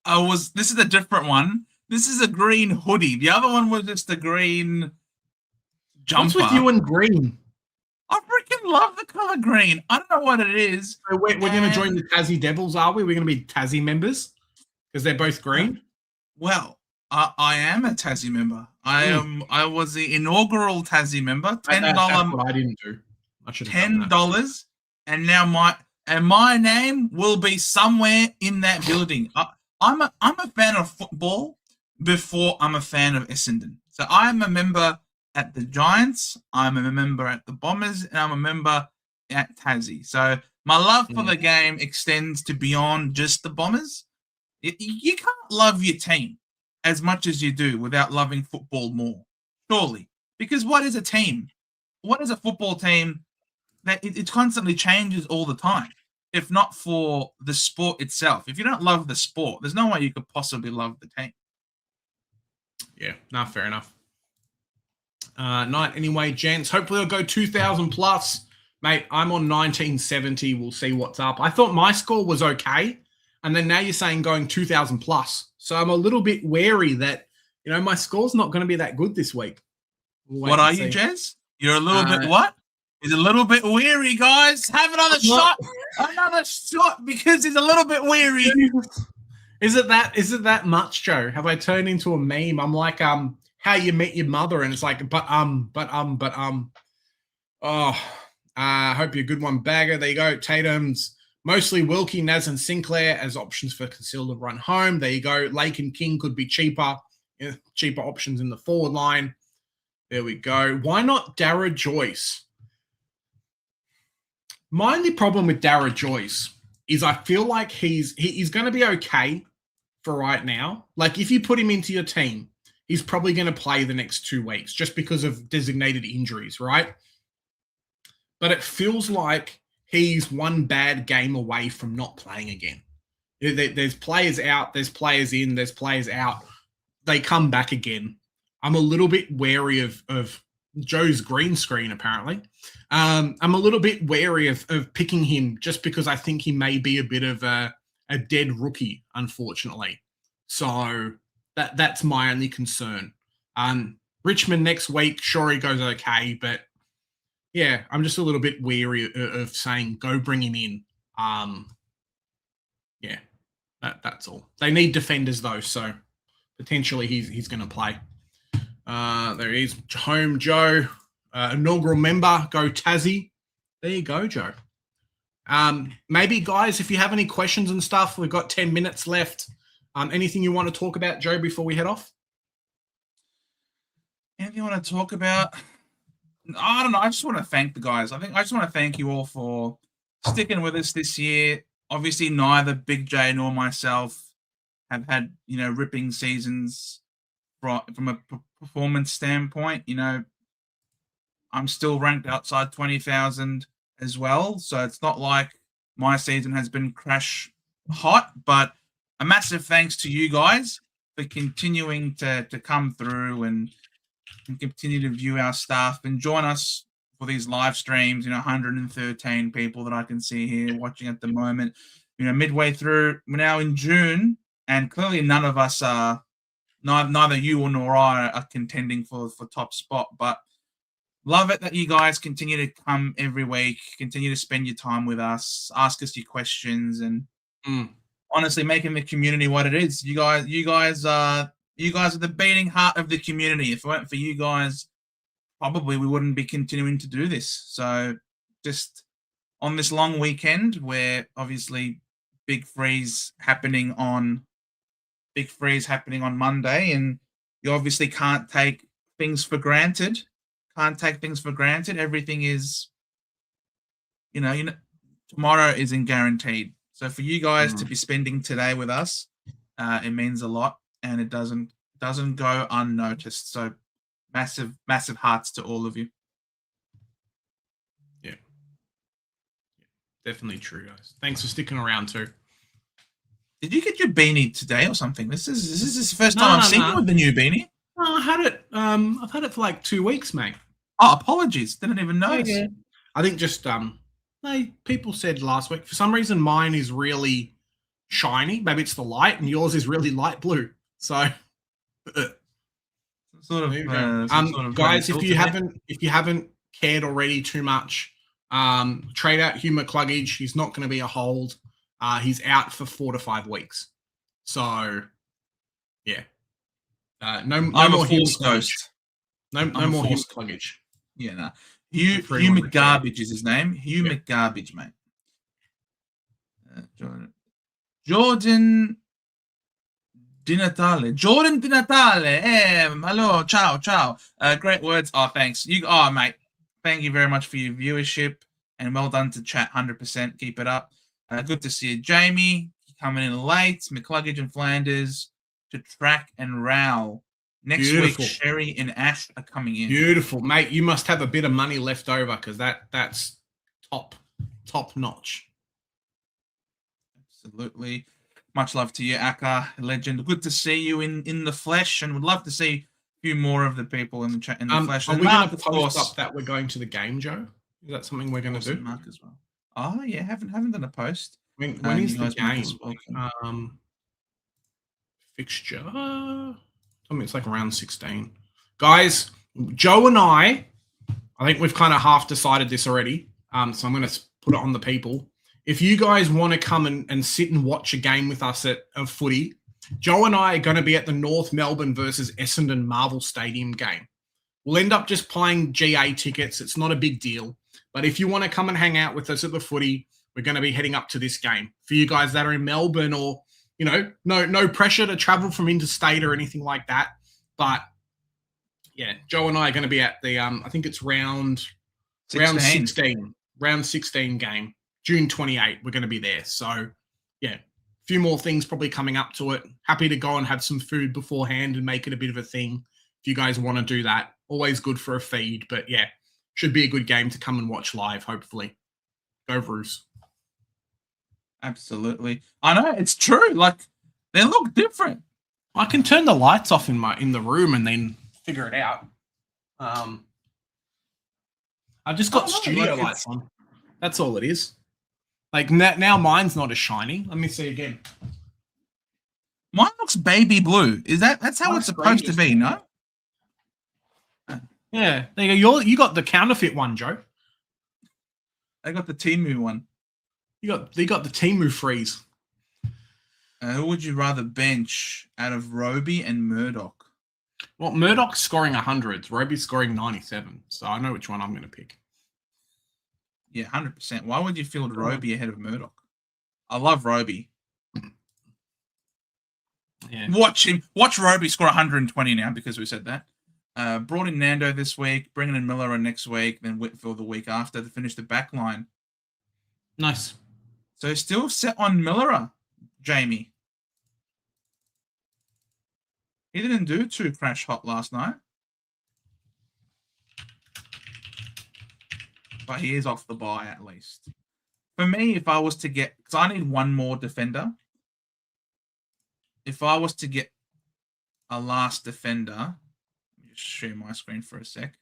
This is a different one. This is a green hoodie. The other one was just a green jumper. What's with you and green? I freaking love the color green. I don't know what it is. So we're going to join the Tassie Devils, are we? We're going to be Tassie members because they're both green? Well, I am a Tassie member. I was the inaugural Tassie member. $10. That's what I didn't do. I should have $10, and now my name will be somewhere in that building. I'm a fan of football before I'm a fan of Essendon. So I'm a member at the Giants, I'm a member at the Bombers, and I'm a member at Tassie. So my love for the game extends to beyond just the Bombers. You can't love your team as much as you do without loving football more, surely. Because what is a team? What is a football team? That it constantly changes all the time, if not for the sport itself. If you don't love the sport, there's no way you could possibly love the team. Yeah, no, fair enough. Night anyway, gents. Hopefully I'll go 2,000 plus. Mate, I'm on 1970. We'll see what's up. I thought my score was okay, and then now you're saying going 2,000 plus. So I'm a little bit wary that, my score's not going to be that good this week. What are you, Jez? You're a little bit what? He's a little bit weary, guys. Have another shot. Another shot because he's a little bit weary. Is it that much, Joe? Have I turned into a meme? I'm like, How You Met Your Mother, and it's like, Oh, hope you're a good one, Bagger. There you go. Tatum's mostly Wilkie, Naz, and Sinclair as options for Conceal to run home. There you go. Lake and King could be cheaper options in the forward line. There we go. Why not Dara Joyce? My only problem with Dara Joyce is I feel like he's going to be okay for right now. Like, if you put him into your team, he's probably going to play the next 2 weeks just because of designated injuries, right? But it feels like he's one bad game away from not playing again. There's players out, there's players in, there's players out. They come back again. I'm a little bit wary of Joe's green screen, apparently. I'm a little bit wary of picking him just because I think he may be a bit of a dead rookie, unfortunately. So that's my only concern. Richmond next week, sure, he goes okay, but yeah, I'm just a little bit weary of saying go bring him in. Yeah, that's all. They need defenders though, so potentially he's going to play. There he is, home Joe, inaugural member, go Tassie. There you go, Joe. Maybe, guys, if you have any questions and stuff, we've got 10 minutes left. Anything you want to talk about, Joe, before we head off? Anything you want to talk about? I don't know. I just want to thank the guys. I just want to thank you all for sticking with us this year. Obviously, neither Big J nor myself have had, ripping seasons from a performance standpoint. I'm still ranked outside 20,000 as well. So it's not like my season has been crash hot, but a massive thanks to you guys for continuing to come through and continue to view our stuff and join us for these live streams. 113 people that I can see here watching at the moment. Midway through, we're now in June, and clearly none of us are, neither you nor I are contending for top spot. But love it that you guys continue to come every week, continue to spend your time with us, ask us your questions, and honestly making the community what it is. You guys are the beating heart of the community. If it weren't for you guys, probably we wouldn't be continuing to do this. So just on this long weekend where obviously Big Freeze happening on Monday, and you obviously can't take things for granted. Everything is, tomorrow isn't guaranteed. So for you guys to be spending today with us, it means a lot, and it doesn't go unnoticed. So massive hearts to all of you. Yeah. Definitely true, guys. Thanks for sticking around too. Did you get your beanie today or something? This is the first time I've seen you with the new beanie. No, I had it. I've had it for like 2 weeks, mate. Oh, apologies. Didn't even notice. Yeah. I think just people said last week for some reason mine is really shiny. Maybe it's the light, and yours is really light blue. So, guys, if you haven't cared already too much, trade out Hugh McCluggage. He's not going to be a hold. He's out for 4 to 5 weeks. So, yeah. No more Hugh McCluggage. No more Hugh McCluggage. Yeah, no. Hugh McGarbage is his name. Hugh McGarbage, mate. Jordan Di Natale. Jordan Di Natale. Hello, ciao. Great words. Oh, thanks. Mate. Thank you very much for your viewership, and well done to chat. 100%. Keep it up. Good to see you, Jamie. Coming in late. McCluggage and Flanders to track and Rowell. Next week, Sherry and Ash are coming in. Beautiful, mate. You must have a bit of money left over because that's top notch. Absolutely. Much love to you, Aka, legend. Good to see you in the flesh, and would love to see a few more of the people in the chat in the flesh. Are we going to post up that we're going to the game, Joe? Is that something we're going to do? Mark as well. Oh yeah, haven't done a post. When is the game? Fixture. I mean, it's like around 16. Guys, Joe and I think we've kind of half decided this already. So I'm going to put it on the people. If you guys want to come and sit and watch a game with us at footy, Joe and I are going to be at the North Melbourne versus Essendon Marvel Stadium game. We'll end up just playing GA tickets. It's not a big deal. But if you want to come and hang out with us at the footy, we're going to be heading up to this game. For you guys that are in Melbourne or no pressure to travel from interstate or anything like that. But yeah, Joe and I are going to be at the I think it's round 16 game, June 28. We're going to be there. So yeah, a few more things probably coming up to it. Happy to go and have some food beforehand and make it a bit of a thing. If you guys want to do that, always good for a feed. But yeah, should be a good game to come and watch live. Hopefully, go Bruce. Absolutely. I know, it's true. Like, they look different. I can turn the lights off in the room and then figure it out. I've just got studio lights on. That's all it is. Like now mine's not as shiny. Let me see again. Mine looks baby blue. That's how it's supposed to be, no? Yeah. There you go. You got the counterfeit one, Joe. I got the Temu one. You got the Temu freeze. Who would you rather bench out of Roby and Murdoch? Well, Murdoch's scoring 100s. Roby's scoring 97. So I know which one I'm going to pick. Yeah, 100%. Why would you field Roby ahead of Murdoch? I love Roby. Yeah. Watch Roby score 120 now because we said that. Brought in Nando this week, bringing in Miller next week, then Whitfield the week after to finish the back line. Nice. So still set on Miller, Jamie. He didn't do 2 crash hot last night. But he is off the bye at least. For me, if I was to get... Because I need one more defender. If I was to get a last defender... Let me just share my screen for a sec.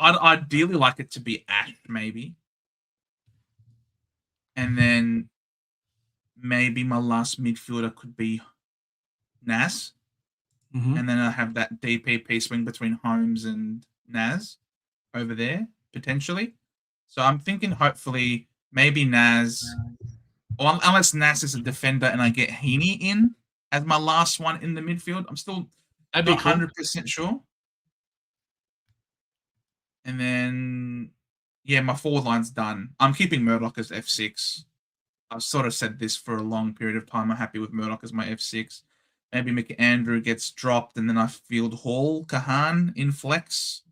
I'd ideally like it to be Ash, maybe. And then maybe my last midfielder could be Nas. Mm-hmm. And then I have that DPP swing between Holmes and Nas over there, potentially. So I'm thinking hopefully maybe Nas, or unless Nas is a defender and I get Heaney in as my last one in the midfield. I'm still not 100% sure. And then, yeah, my forward line's done. I'm keeping Murdoch as F6. I've sort of said this for a long period of time. I'm happy with Murdoch as my F6. Maybe McAndrew gets dropped, and then I field Hall, Kahan in flex.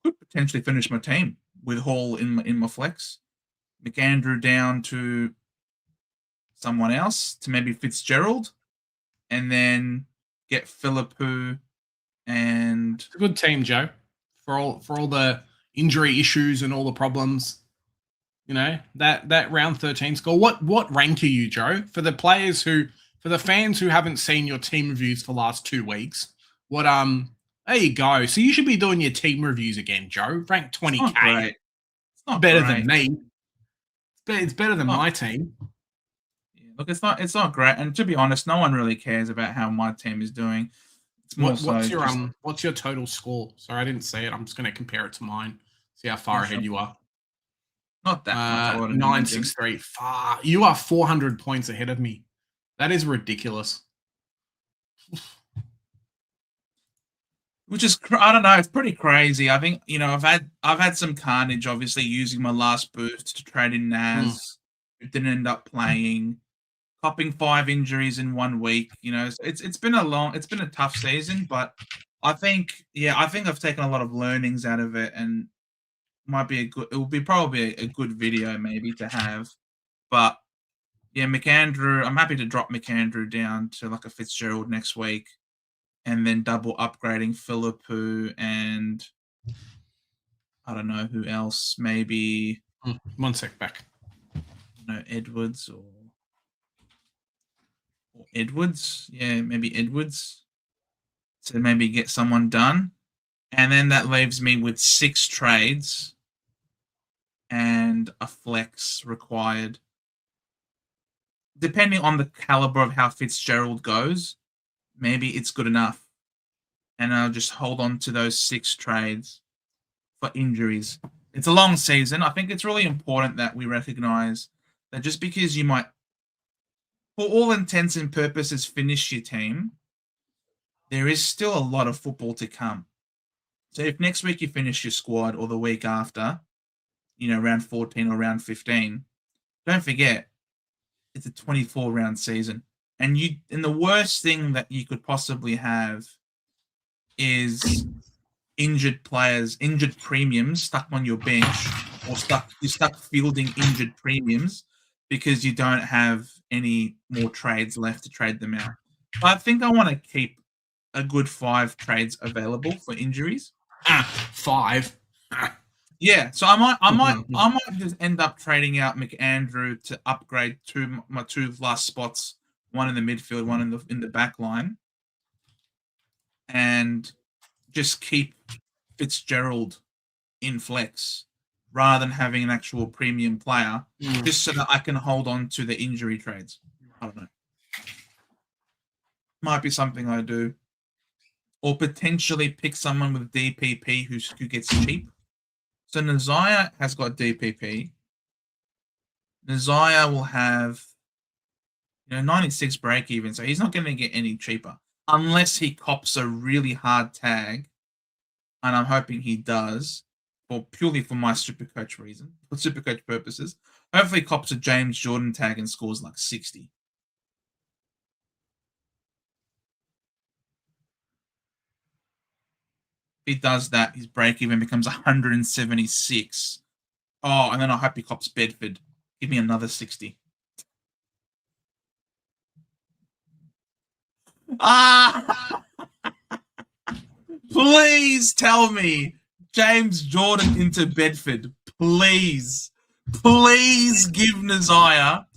Could potentially finish my team with Hall in my flex. McAndrew down to someone else, to maybe Fitzgerald, and then get Philippou and It's a good team, Joe, for all the injury issues and all the problems. You know, that round 13 score. What rank are you, Joe? For the fans who haven't seen your team reviews for the last 2 weeks, there you go. So you should be doing your team reviews again, Joe. Rank 20K. It's not better great. than me. It's better than my team. Yeah, look, it's not great. And to be honest, no one really cares about how my team is doing. It's more what's your total score? Sorry, I didn't say it. I'm just going to compare it to mine. See how far ahead you are. Not that much. 963. Far. You are 400 points ahead of me. That is ridiculous. Which is, I don't know, it's pretty crazy. I think, I've had some carnage, obviously, using my last boost to trade in Naz, who didn't end up playing, copping 5 injuries in 1 week. It's been a tough season, but I think I've taken a lot of learnings out of it, and it will be probably a good video maybe to have. But yeah, McAndrew, I'm happy to drop McAndrew down to like a Fitzgerald next week, and then double upgrading Philippou and I don't know who else, maybe 1 sec back. Edwards or Edwards. Yeah, maybe Edwards. To maybe get someone done. And then that leaves me with 6 trades and a flex required. Depending on the caliber of how Fitzgerald goes, maybe it's good enough. And I'll just hold on to those 6 trades for injuries. It's a long season. I think it's really important that we recognize that just because you might, for all intents and purposes, finish your team, there is still a lot of football to come. So if next week you finish your squad or the week after, round 14 or round 15, don't forget, it's a 24-round season. And the worst thing that you could possibly have is injured players, injured premiums stuck on your bench, or you're stuck fielding injured premiums because you don't have any more trades left to trade them out. I think I want to keep a good 5 trades available for injuries. 5. Yeah, so I might just end up trading out McAndrew to upgrade my 2 last spots, one in the midfield, one in the back line, and just keep Fitzgerald in flex rather than having an actual premium player, just so that I can hold on to the injury trades. I don't know. Might be something I do. Or potentially pick someone with DPP who gets cheap. So Nazaya has got DPP. Nazaya will have 96 break even, so he's not going to get any cheaper unless he cops a really hard tag, and I'm hoping he does, purely for my Supercoach reason, for Supercoach purposes. Hopefully, he cops a James Jordan tag and scores like 60. If he does that, his break even becomes 176. Oh, and then I hope he cops Bedford. Give me another 60. Please tell me James Jordan into Bedford. Please give Nazaya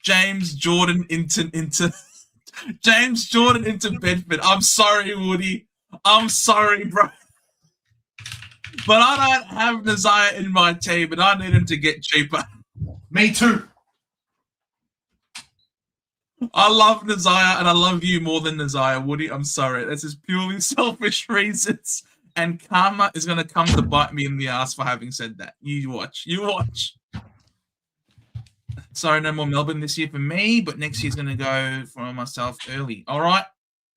James Jordan into James Jordan into Bedford. I'm sorry, Woody. I'm sorry, bro. But I don't have Nazaya in my team, and I need him to get cheaper. Me too. I love Nazaya, and I love you more than Nazaya, Woody. I'm sorry. This is purely selfish reasons. And karma is going to come to bite me in the ass for having said that. You watch. Sorry, no more Melbourne this year for me, but next year's going to go for myself early. All right.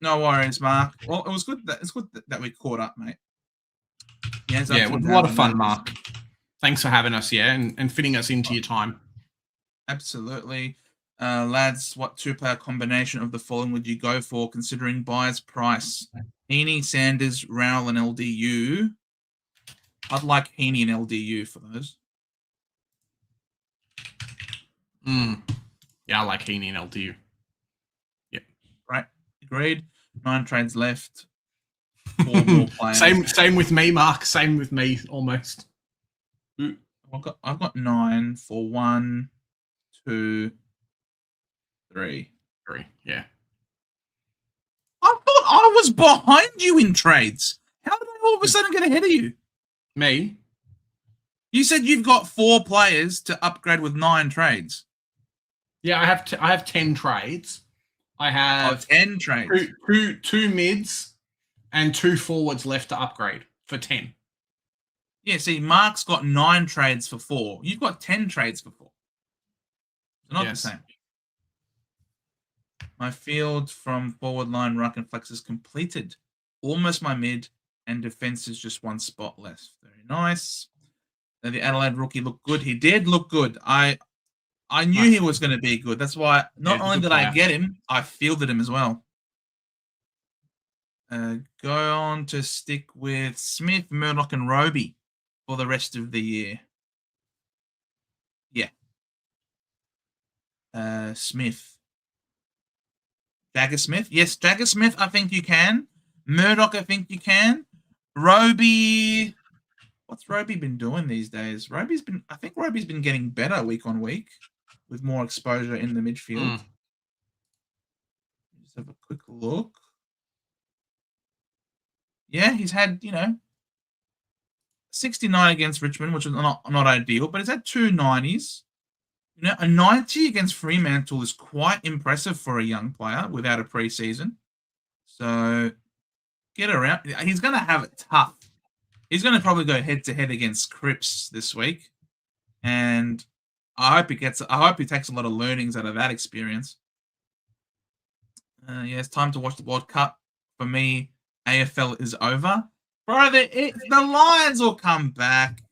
No worries, Mark. Well, it's good that we caught up, mate. Yeah, it was a lot of fun, Mark. Thanks for having us, and fitting us into your time. Absolutely. Lads, what 2-player combination of the following would you go for, considering buyer's price? Heaney, Sanders, Rowell, and LDU. I'd like Heaney and LDU for those. Yeah, I like Heaney and LDU. Yep. Right. Agreed. 9 trades left. 4 more players. Same with me, Mark. Same with me, almost. I've got 9 for 1, 2, 3. 3, yeah. I thought I was behind you in trades. How did I all of a sudden get ahead of you? Me? You said you've got 4 players to upgrade with 9 trades. Yeah, I have 10 trades. I have 10 trades. Two mids and 2 forwards left to upgrade for 10. Yeah, see, Mark's got 9 trades for 4. You've got 10 trades for 4. They're not the same. My field from forward line, ruck, and flex is completed. Almost my mid, and defense is just 1 spot less. Very nice. Now, the Adelaide rookie looked good. He did look good. I knew he was going to be good. That's why not only did I get him, I fielded him as well. Go on to stick with Smith, Murdoch, and Roby for the rest of the year. Yeah. Smith. Jagger Smith. Yes, Jagger Smith, I think you can. Murdoch, I think you can. Roby. What's Roby been doing these days? I think Roby's been getting better week on week with more exposure in the midfield. Just have a quick look. Yeah, he's had, 69 against Richmond, which was not ideal, but he's had 2 90s. A 90 against Fremantle is quite impressive for a young player without a preseason. So get around. He's going to have it tough. He's going to probably go head-to-head against Cripps this week. And I hope he takes a lot of learnings out of that experience. It's time to watch the World Cup. For me, AFL is over. Bro, the Lions will come back.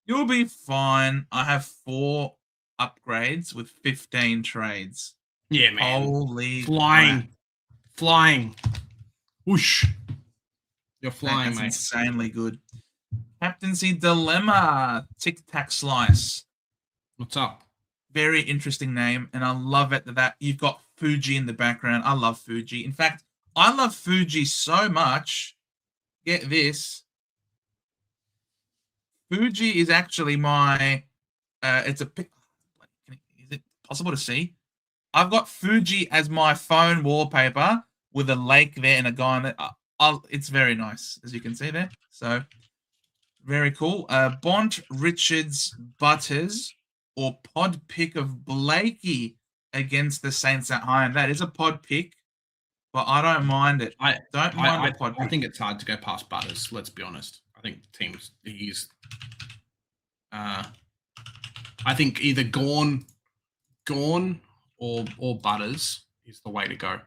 You'll be fine. I have 4 upgrades with 15 trades. Yeah, man. Holy Flying. Whoosh. You're flying, mate. Insanely good. Captaincy Dilemma. Tic Tac Slice. What's up? Very interesting name, and I love it that you've got Fuji in the background. I love Fuji. In fact, I love Fuji so much. Get this. Fuji is actually my. It's a pic. Is it possible to see? I've got Fuji as my phone wallpaper with a lake there and a guy on it. It's very nice, as you can see there. So, very cool. Bont, Richards, Butters, or pod pick of Blakey against the Saints at home. That is a pod pick, but I don't mind it. I think it's hard to go past Butters, let's be honest. I think I think either Gawn or Butters is the way to go.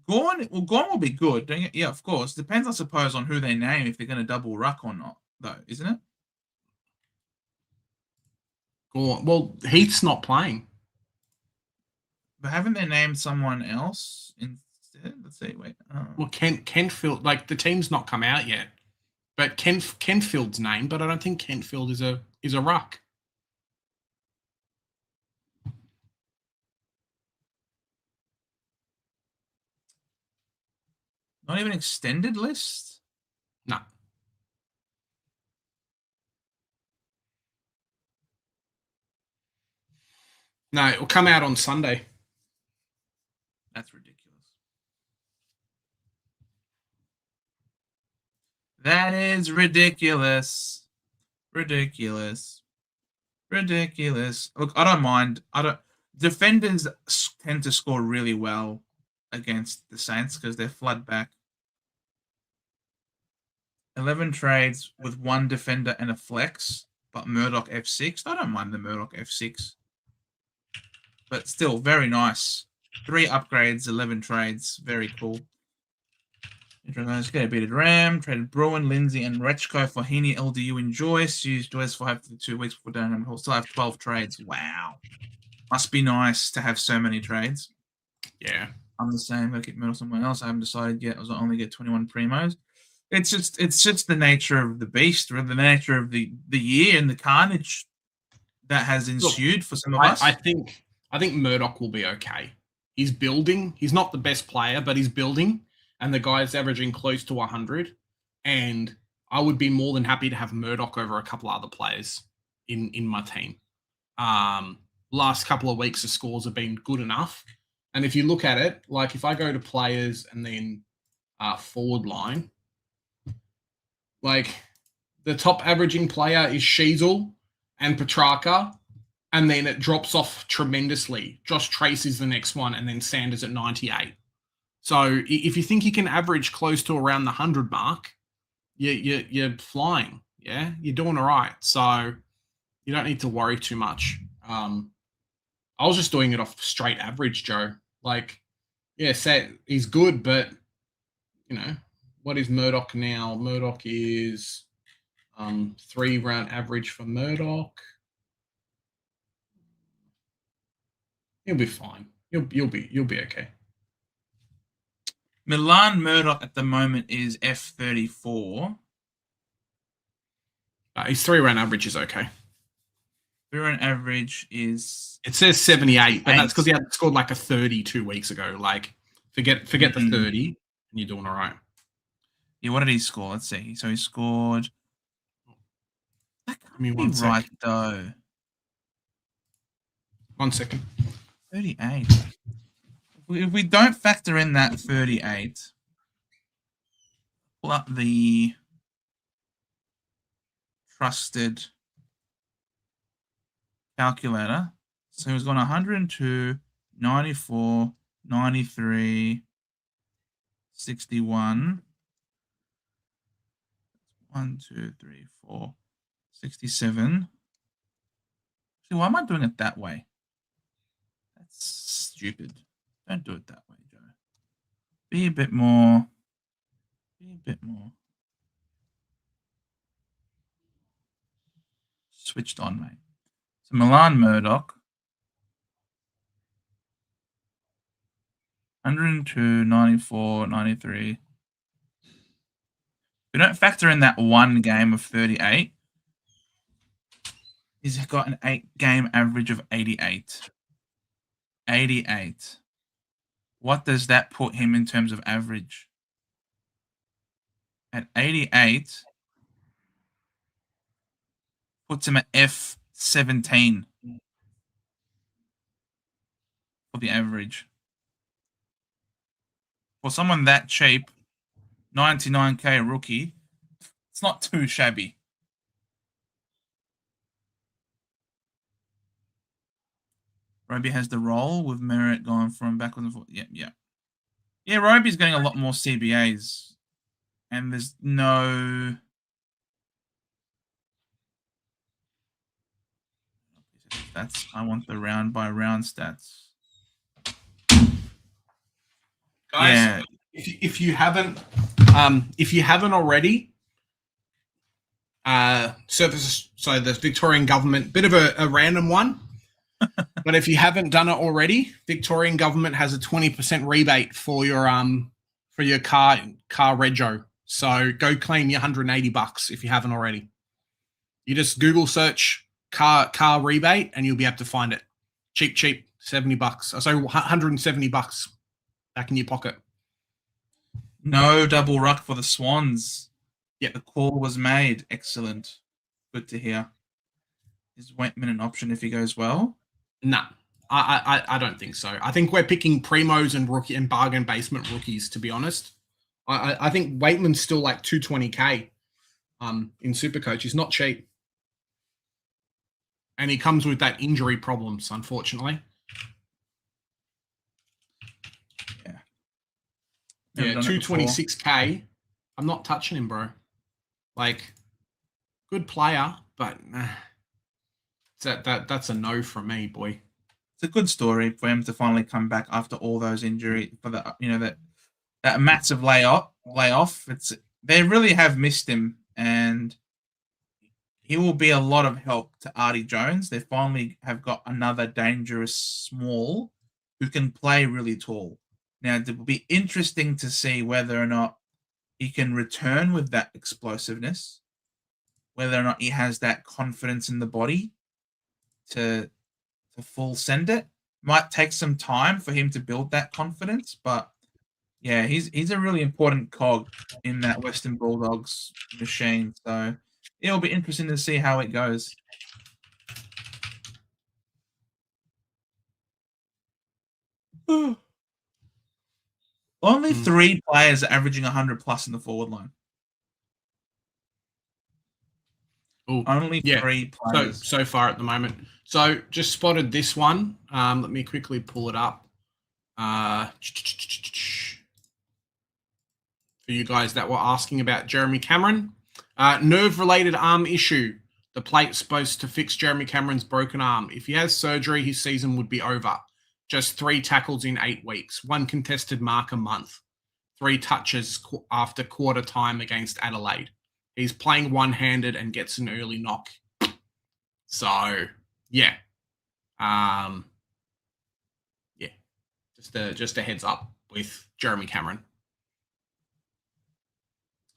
Gawn will be good. Yeah, of course. Depends, I suppose, on who they name, if they're going to double ruck or not, though, isn't it? Gawn. Well, Heath's not playing. But haven't they named someone else instead? Let's see. Wait. Well, Kentfield, like the team's not come out yet, but Kentfield's name. But I don't think Kentfield is a ruck. Not even extended list? No. No, it will come out on Sunday. That's ridiculous. That is ridiculous. Ridiculous. Look, I don't mind. Defenders tend to score really well against the Saints because they're flood back. 11 trades with 1 defender and a flex, but Murdoch F6. I don't mind the Murdoch F6. But still, very nice. 3 upgrades, 11 trades. Very cool. Let's get a beaded Ram. Traded Bruin, Lindsay, and Rechko for Heaney, LDU, and Joyce. Used Joyce for 2 weeks before down, and we'll still have 12 trades. Wow. Must be nice to have so many trades. Yeah. I'm the same. I'm going to keep Murdoch somewhere else. I haven't decided yet. I only get 21 primos. It's just the nature of the beast, or the nature of the year and the carnage that has ensued for some of us. I think Murdoch will be okay. He's building. He's not the best player, but he's building, and the guy's averaging close to 100. And I would be more than happy to have Murdoch over a couple other players in my team. Last couple of weeks, the scores have been good enough. And if you look at it, like if I go to players and then forward line, like the top averaging player is Sheasel and Petrarca, and then it drops off tremendously. Josh Trace is the next one, and then Sanders at 98. So if you think you can average close to around the 100 mark, you're flying. Yeah, you're doing all right. So you don't need to worry too much. I was just doing it off straight average, Joe. Like, yeah, he's good, but you know, what is Murdoch now? Murdoch is 3-round average for Murdoch. He'll be fine. You'll be okay. Milan Murdoch at the moment is F34. His 3-round average is okay. 3-round average is... It says 78, but that's because he had scored like a 30 2 weeks ago. Like, forget the 30, and you're doing all right. Yeah, what did he score? Let's see. So he scored... That can't be one right, sec. though. 1 second. 38. If we don't factor in that 38, pull up the trusted calculator. So he's gone 102, 94, 93, 61. 1, 2, 3, 4, 67. See, why am I doing it that way? That's stupid. Don't do it that way, Joe. Be a bit more. Switched on, mate. So Milan Murdoch. 102, 94, 93. We don't factor in that one game of 38. He's got an 8-game average of 88. 88. What does that put him in terms of average? At 88, puts him at F17 for the average. For someone that cheap, 99k rookie, it's not too shabby. Roby has the role with Merritt going from backwards and forth. Yeah. Yeah, Roby's getting a lot more CBAs. And there's no... That's, I want the round by round stats. Guys, yeah. if you haven't already, so the Victorian government, bit of a random one, but if you haven't done it already, Victorian government has a 20% rebate for your car rego. So go claim your $180 if you haven't already. You just Google search car rebate and you'll be able to find it. Cheap, $70. So $170 back in your pocket. No double ruck for the Swans. Yeah, the call was made. Excellent. Good to hear. Is Waitman an option if he goes well? No, I don't think so. I think we're picking primos and rookie and bargain basement rookies, to be honest. I think Waitman's still like 220k in Supercoach. He's not cheap. And he comes with that injury problems, unfortunately. Yeah, 226k. I'm not touching him, bro. Like, good player, but that's a no from me, boy. It's a good story for him to finally come back after all those injuries, for the that massive layoff. They really have missed him, and he will be a lot of help to Artie Jones. They finally have got another dangerous small who can play really tall. Now, it will be interesting to see whether or not he can return with that explosiveness, whether or not he has that confidence in the body to full send it. Might take some time for him to build that confidence, but yeah, he's a really important cog in that Western Bulldogs machine. So it'll be interesting to see how it goes. Only 3 players are averaging 100 plus in the forward line. Ooh, Only 3 players. So far at the moment. So just spotted this one. Let me quickly pull it up. For you guys that were asking about Jeremy Cameron. Nerve-related arm issue. The plate's supposed to fix Jeremy Cameron's broken arm. If he has surgery, his season would be over. Just 3 tackles in 8 weeks. 1 contested mark a month. 3 touches after quarter time against Adelaide. He's playing one-handed and gets an early knock. So, yeah. Just a heads up with Jeremy Cameron.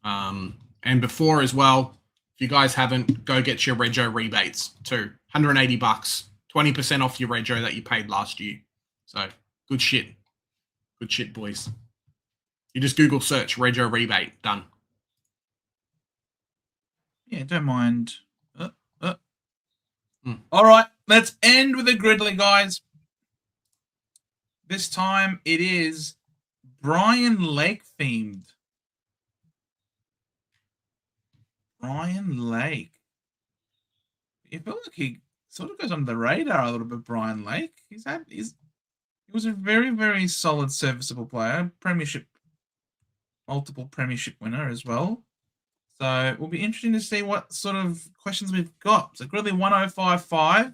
And before as well, if you guys haven't, go get your Rego rebates too. $180, 20% off your Rego that you paid last year. So good shit. Good shit, boys. You just Google search Rego rebate. Done. Yeah, don't mind. All right, let's end with a Gridley, guys. This time it is Brian Lake themed. Brian Lake. I feel like he sort of goes under the radar a little bit, Brian Lake. He was a very, very solid, serviceable player. Multiple premiership winner as well. So it will be interesting to see what sort of questions we've got. So Gridley 1055.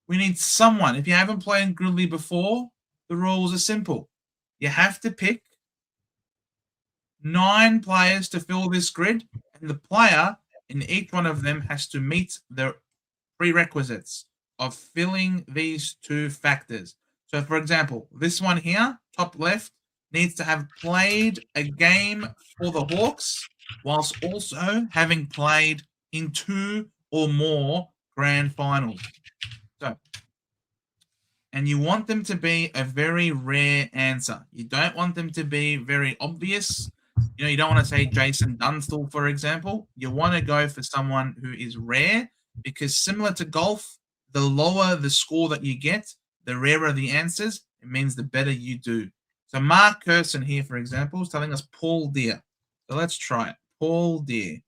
We need someone. If you haven't played Gridley before, the rules are simple. You have to pick 9 players to fill this grid, and the player in each one of them has to meet the prerequisites of filling these 2 factors. So, for example, this one here, top left, needs to have played a game for the Hawks whilst also having played in 2 or more grand finals. So, and you want them to be a very rare answer. You don't want them to be very obvious. You know, you don't want to say Jason Dunstall, for example. You want to go for someone who is rare because similar to golf, the lower the score that you get, the rarer the answers. It means the better you do. So Mark Curson here, for example, is telling us Paul Deere. So let's try it. Paul Deere.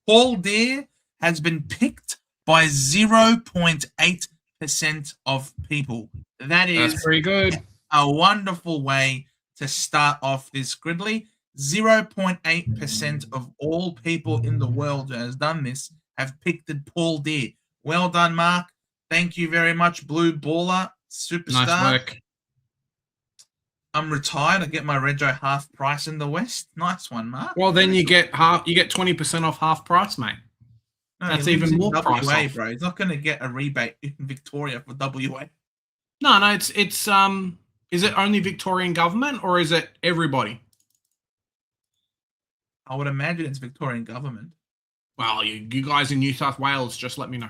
Paul Deere has been picked by 0.8% of people. That's pretty good. A wonderful way to start off this Gridley. 0.8% of all people in the world who has done this have picked Paul Deere. Well done, Mark. Thank you very much, Blue Baller, superstar. Nice work. I'm retired. I get my Rego half price in the West. Nice one, Mark. Well, then you get 20% off half price, mate. No, that's even more WA, price off, bro. He's not going to get a rebate in Victoria for WA. No, it's is it only Victorian government or is it everybody? I would imagine it's Victorian government. Well, you guys in New South Wales, just let me know.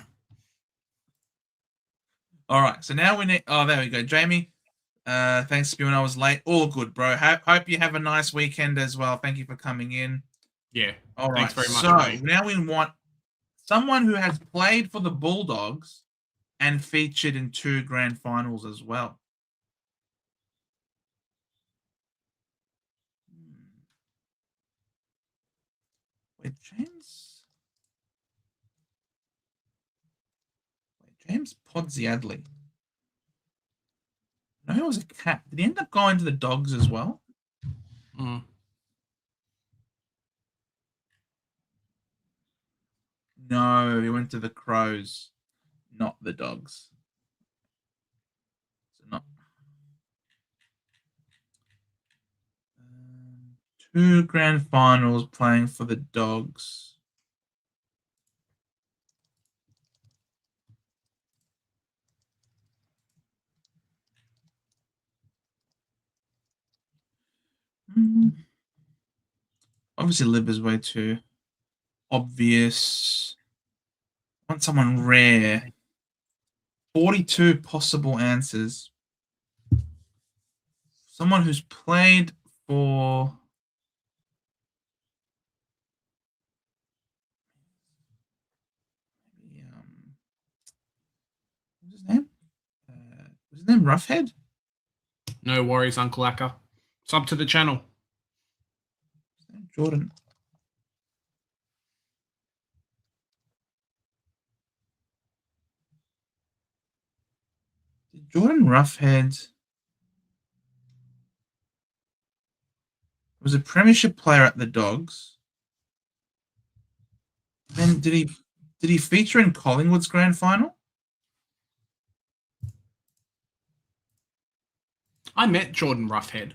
All right, so now we need. Oh, there we go, Jamie. Thanks for being. I was late. All good, bro. Hope you have a nice weekend as well. Thank you for coming in. Yeah. All right. Thanks very much. So buddy. now we want someone who has played for the Bulldogs and featured in 2 grand finals as well. Wait, James Podsiadly. No, he was a cat. Did he end up going to the Dogs as well? No, he went to the Crows, not the Dogs. So not 2 grand finals playing for the Dogs. Obviously, Liver's way too obvious. I want someone rare. 42 possible answers. Someone who's played for... what's his name? Was his name Roughhead? No worries, Uncle Acker. Sub to the channel. Jordan. Did Jordan Roughhead was a premiership player at the Dogs? Then did he feature in Collingwood's grand final? I met Jordan Roughhead.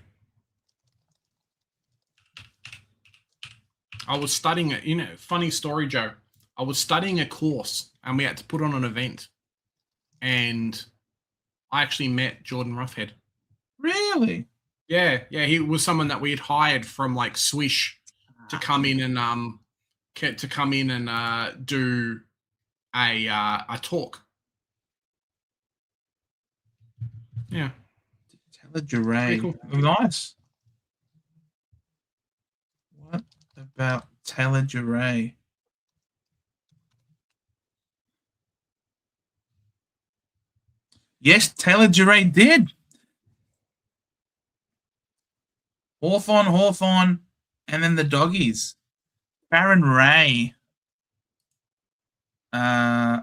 I was studying it. Funny story, Joe. I was studying a course and we had to put on an event. And I actually met Jordan Roughhead. Really? Yeah. He was someone that we had hired from like Swish to come in and do a talk. Yeah. Taylor Cool. Nice. What about Taylor Duray? Yes, Taylor Duray did. Hawthorn, and then the Doggies. Baron Ray. I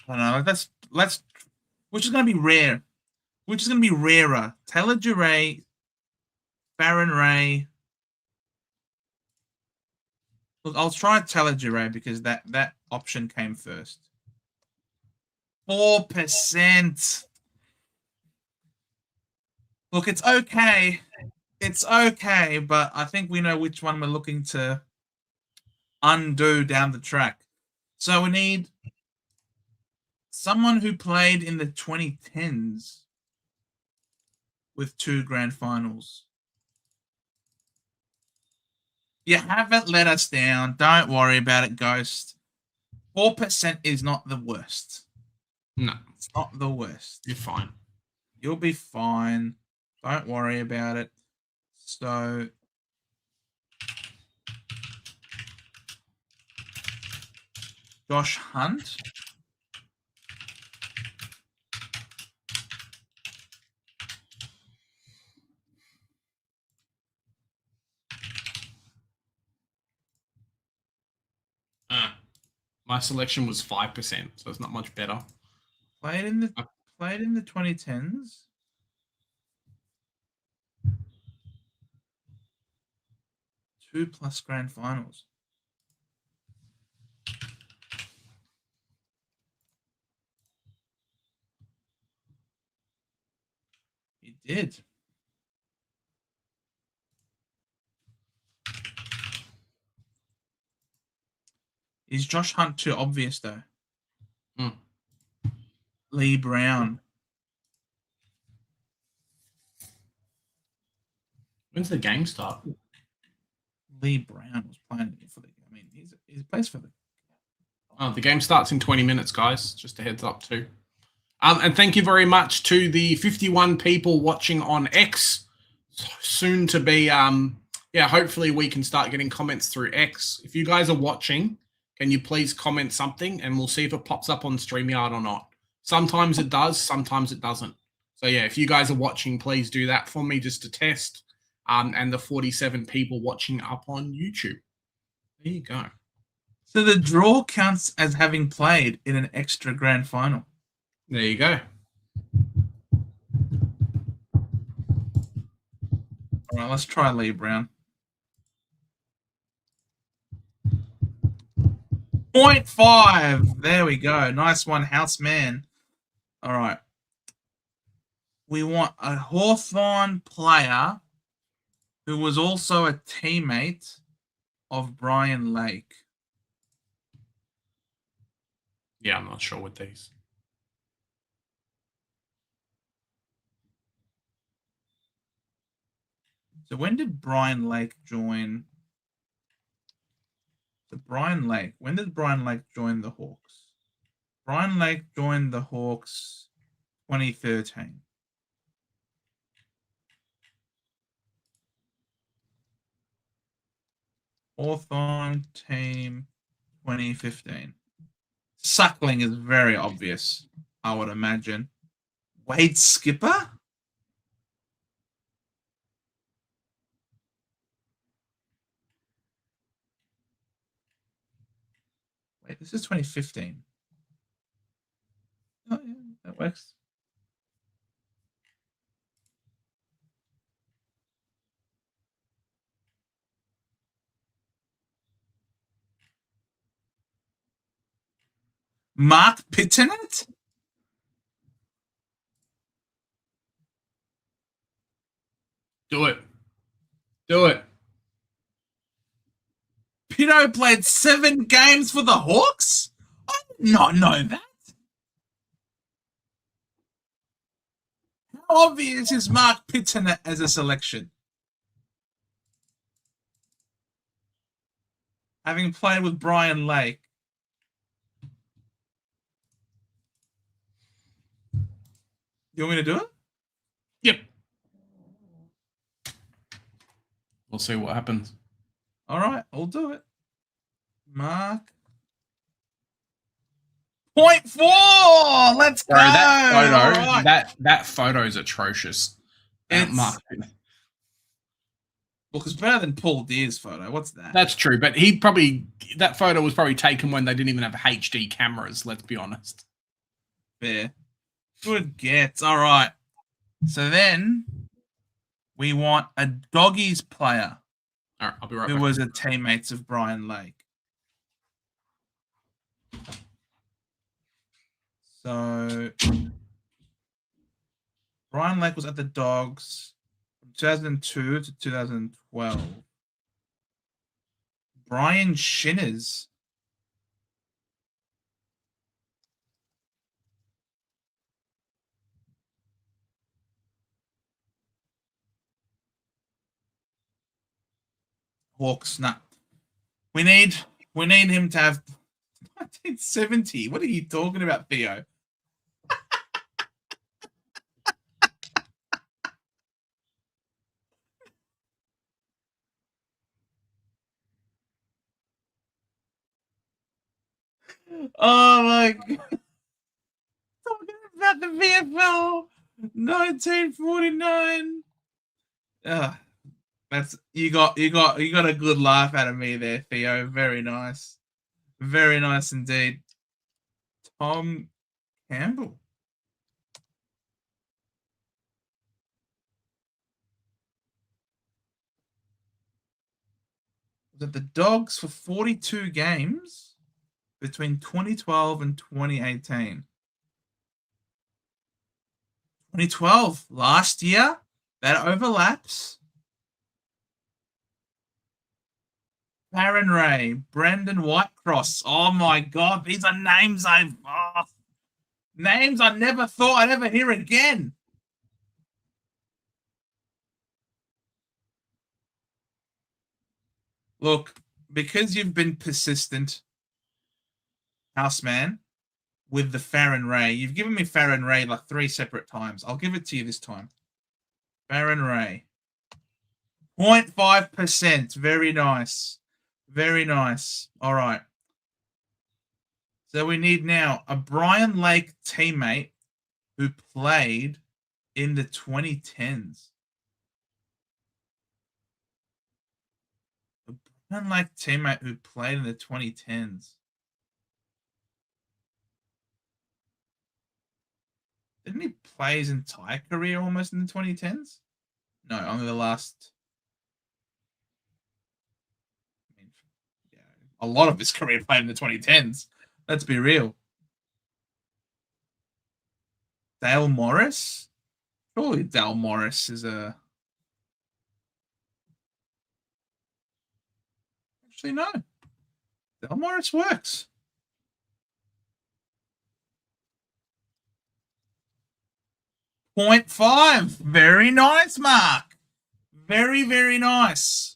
don't know. Let's. Which is going to be rare? Which is going to be rarer? Taylor Duray, Baron Ray. Look, I'll try Taylor Duray because that option came first. 4%. Look, it's okay. It's okay, but I think we know which one we're looking to undo down the track. So we need someone who played in the 2010s with 2 grand finals. You haven't let us down. Don't worry about it, Ghost. 4% is not the worst. No. It's not the worst. You're fine. You'll be fine. Don't worry about it. So Josh Hunt. My selection was 5%, so it's not much better. Played in the 2010s. Two plus grand finals. He did. Is Josh Hunt too obvious though? Lee Brown. When's the game start? Lee Brown was playing for the. I mean, he plays for the. Oh, the game starts in 20 minutes, guys. Just a heads up too. And thank you very much to the 51 people watching on X. Soon to be, hopefully we can start getting comments through X. If you guys are watching, can you please comment something and we'll see if it pops up on StreamYard or not. Sometimes it does, sometimes it doesn't. So yeah, if you guys are watching, please do that for me just to test. And the 47 people watching up on YouTube. There you go. So the draw counts as having played in an extra grand final. There you go. All right, let's try Lee Brown. 0.5. There we go. Nice one, Houseman. All right. We want a Hawthorn player who was also a teammate of Brian Lake. Yeah, I'm not sure with these. So when did Brian Lake join? So Brian Lake. When did Brian Lake join the Hawks? Brian Lake joined the Hawks 2013. Hawthorn team 2015. Suckling is very obvious, I would imagine. Wade Skipper? Wait, this is 2015. Oh, yeah, that works. Mark Pittenet? Do it. Do it. Pitto played 7 games for the Hawks? I did not know that. How obvious is Mark Pittenet as a selection? Having played with Brian Lake. You want me to do it? Yep. We'll see what happens. All right, I'll do it. Mark. 0.4! Let's go! That photo, right. that photo is atrocious. Well, because better than Paul Deer's photo. What's that? That's true, but that photo was probably taken when they didn't even have HD cameras, let's be honest. Fair. Good gets. All right. So then we want a Doggies player. All right, I'll be right who back. was a teammates of Brian Lake. So Brian Lake was at the Dogs from 2002 to 2012. Brian Shinners. Hawks, nah. We need him to have 1970. What are you talking about, Theo? Oh my god. Talking about the VFL 1949. That's you got a good laugh out of me there, Theo. Very nice. Very nice indeed. Tom Campbell. Was at the Dogs for 42 games between 2012 and 2018. 2012, last year. That overlaps. Aaron Ray, Brendan Whitecross. Oh my god, these are names names I never thought I'd ever hear again. Look, because you've been persistent, Houseman, with the Farron Ray. You've given me Farron Ray like 3 separate times. I'll give it to you this time. Farron Ray. 0.5%. Very nice. Very nice. All right. So we need now a Brian Lake teammate who played in the 2010s. A Brian Lake teammate who played in the 2010s. Didn't he play his entire career almost in the 2010s? No, only the last. I mean, yeah, a lot of his career played in the 2010s. Let's be real. Dale Morris? Surely Dale Morris is a. Actually, no. Dale Morris works. .5. Very nice, Mark. Very, very nice.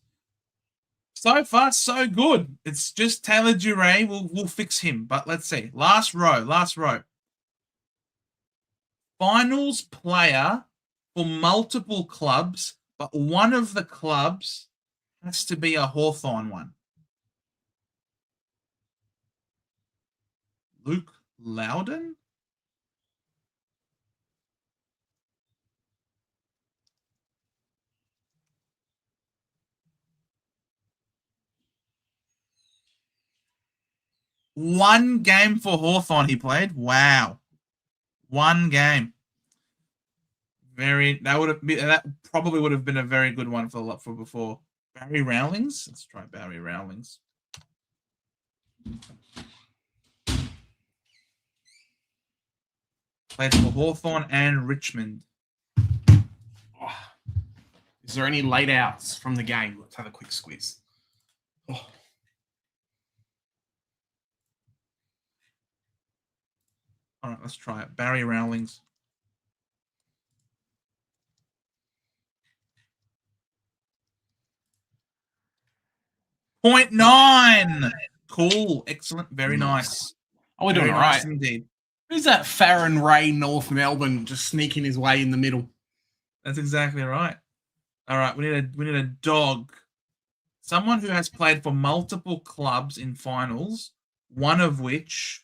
So far, so good. It's just Taylor Duray. We'll fix him. But let's see. Last row. Finals player for multiple clubs, but one of the clubs has to be a Hawthorn one. Luke Loudon? One game for Hawthorn he played. Wow. One game. That probably would have been a very good one for before. Barry Rowlings? Let's try Barry Rowlings. Played for Hawthorn and Richmond. Oh. Is there any late outs from the game? Let's have a quick squeeze. Oh. All right, let's try it. Barry Rowlings. .9. Cool. Excellent. Very nice. Oh, we're doing all right. Indeed. Who's that Farron Ray, North Melbourne, just sneaking his way in the middle? That's exactly right. All right, we need a dog. Someone who has played for multiple clubs in finals, one of which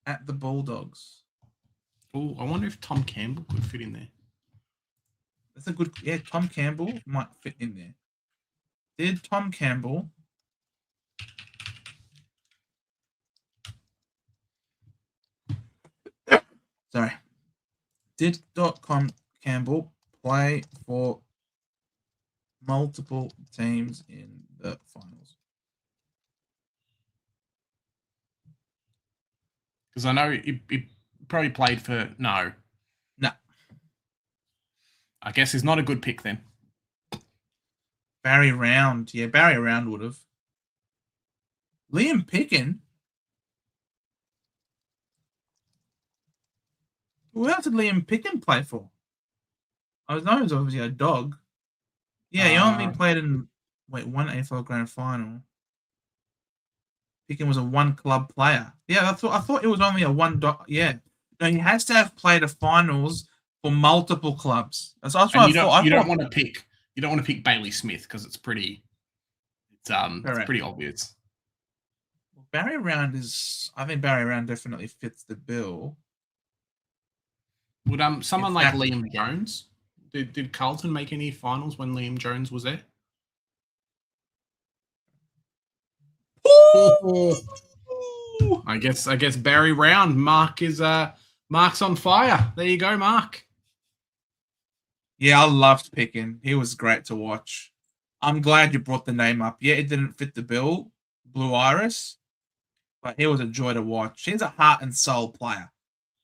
at the Bulldogs. Oh, I wonder if Tom Campbell could fit in there. That's a good. Yeah, Tom Campbell might fit in there. Did Tom Campbell? Sorry. Did Tom Campbell play for multiple teams in the finals? Because I know he probably played for... No. I guess he's not a good pick then. Barry Round. Yeah, Barry Round would have. Liam Pickin. Who else did Liam Pickin play for? I know he was obviously a dog. Yeah, he only played in one AFL Grand Final. Pickin was a one club player. Yeah, I thought it was only a one dog. Yeah, no, he has to have played a finals for multiple clubs. That's what I thought. You don't want to pick Bailey Smith because it's pretty obvious. Well, Barry Round I think Barry Round definitely fits the bill. Would someone like Liam Jones? Did Carlton make any finals when Liam Jones was there? I guess Barry Round. Mark's on fire. There you go, Mark. Yeah, I loved Pickin. He was great to watch. I'm glad you brought the name up. Yeah, it didn't fit the bill, Blue Iris, but he was a joy to watch. He's a heart and soul player.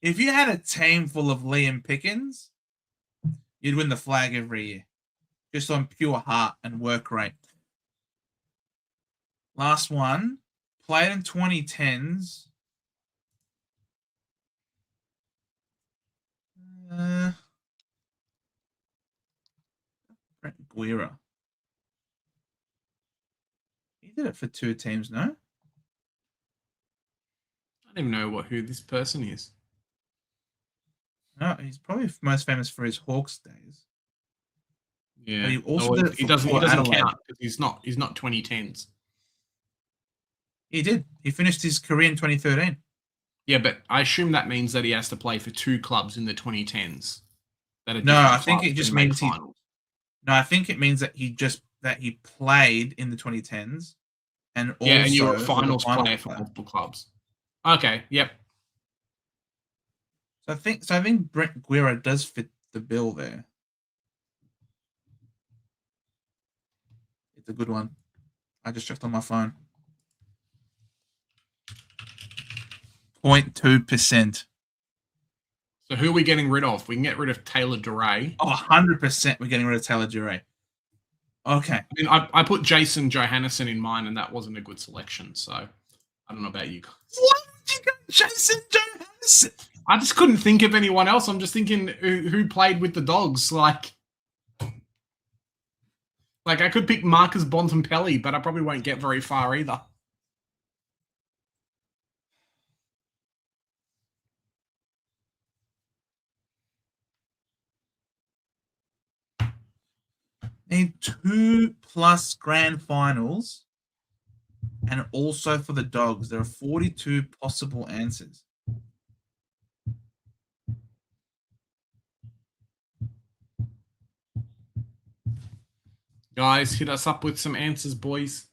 If you had a team full of Liam Pickens, you'd win the flag every year. Just on pure heart and work rate. Last one, played in 2010s. Brent Guerra. He did it for two teams, no? I don't even know who this person is. No, he's probably most famous for his Hawks days. Yeah, but he doesn't count because he's not 2010s. He did. He finished his career in 2013. Yeah, but I assume that means that he has to play for two clubs in the 2010s. No, I think it just means No, I think it means that he played in the 2010s, and also and you were a finals player for multiple clubs. Okay, yep. So I think Brent Guerra does fit the bill there. It's a good one. I just checked on my phone. 0.2%. So who are we getting rid of? We can get rid of Taylor Duray. Oh, 100% we're getting rid of Taylor Duray. Okay. I mean, I put Jason Johannesson in mine, and that wasn't a good selection. So I don't know about you guys. Why did you go Jason Johannesson? I just couldn't think of anyone else. I'm just thinking who played with the Dogs. Like, Like, I could pick Marcus Bontempelli, but I probably won't get very far either. Need 2+ grand finals, and also for the Dogs. There are 42 possible answers. Guys, hit us up with some answers, boys.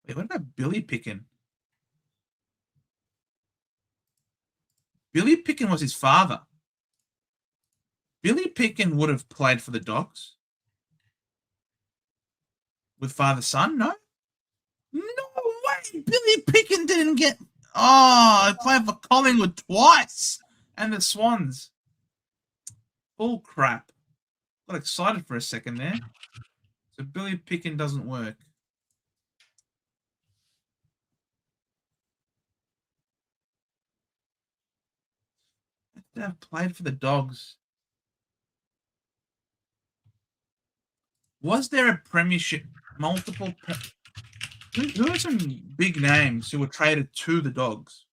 Wait, what about Billy Picken? Billy Picken was his father. Billy Picken would have played for the Dogs. With father-son, no? No way! Billy Picken didn't get... Oh, I played for Collingwood twice! And the Swans. Bull crap. Got excited for a second there. So Billy Picken doesn't work. I've played for the Dogs. Was there a premiership, multiple... Who are some big names who were traded to the Dogs?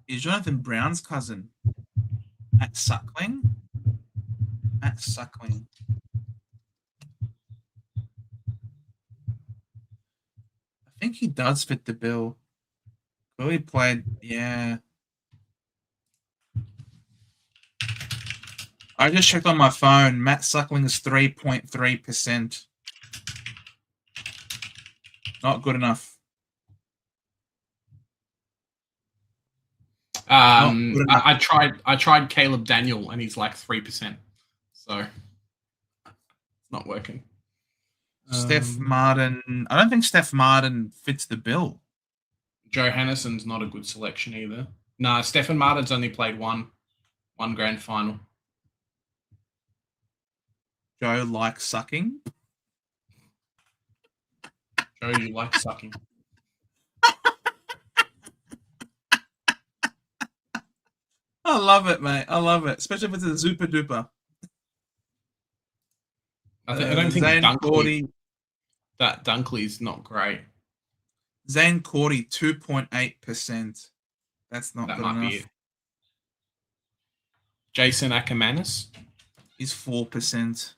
Is Jonathan Brown's cousin Matt Suckling? Matt Suckling. I think he does fit the bill. Billy played, yeah. I just checked on my phone. Matt Suckling is 3.3%. Not good enough. I tried Caleb Daniel and he's like 3%. So it's not working. Steph Martin. I don't think Steph Martin fits the bill. Johanneson's not a good selection either. No, Stephen Martin's only played one grand final. Joe likes sucking. Joe, you like sucking. I love it, mate. I love it, especially if it's a super duper. I don't think Zane Dunkley, that Dunkley's not great. Zane Cordy, 2.8%. That's not good enough. Be it. Jason Ackermanis is 4%.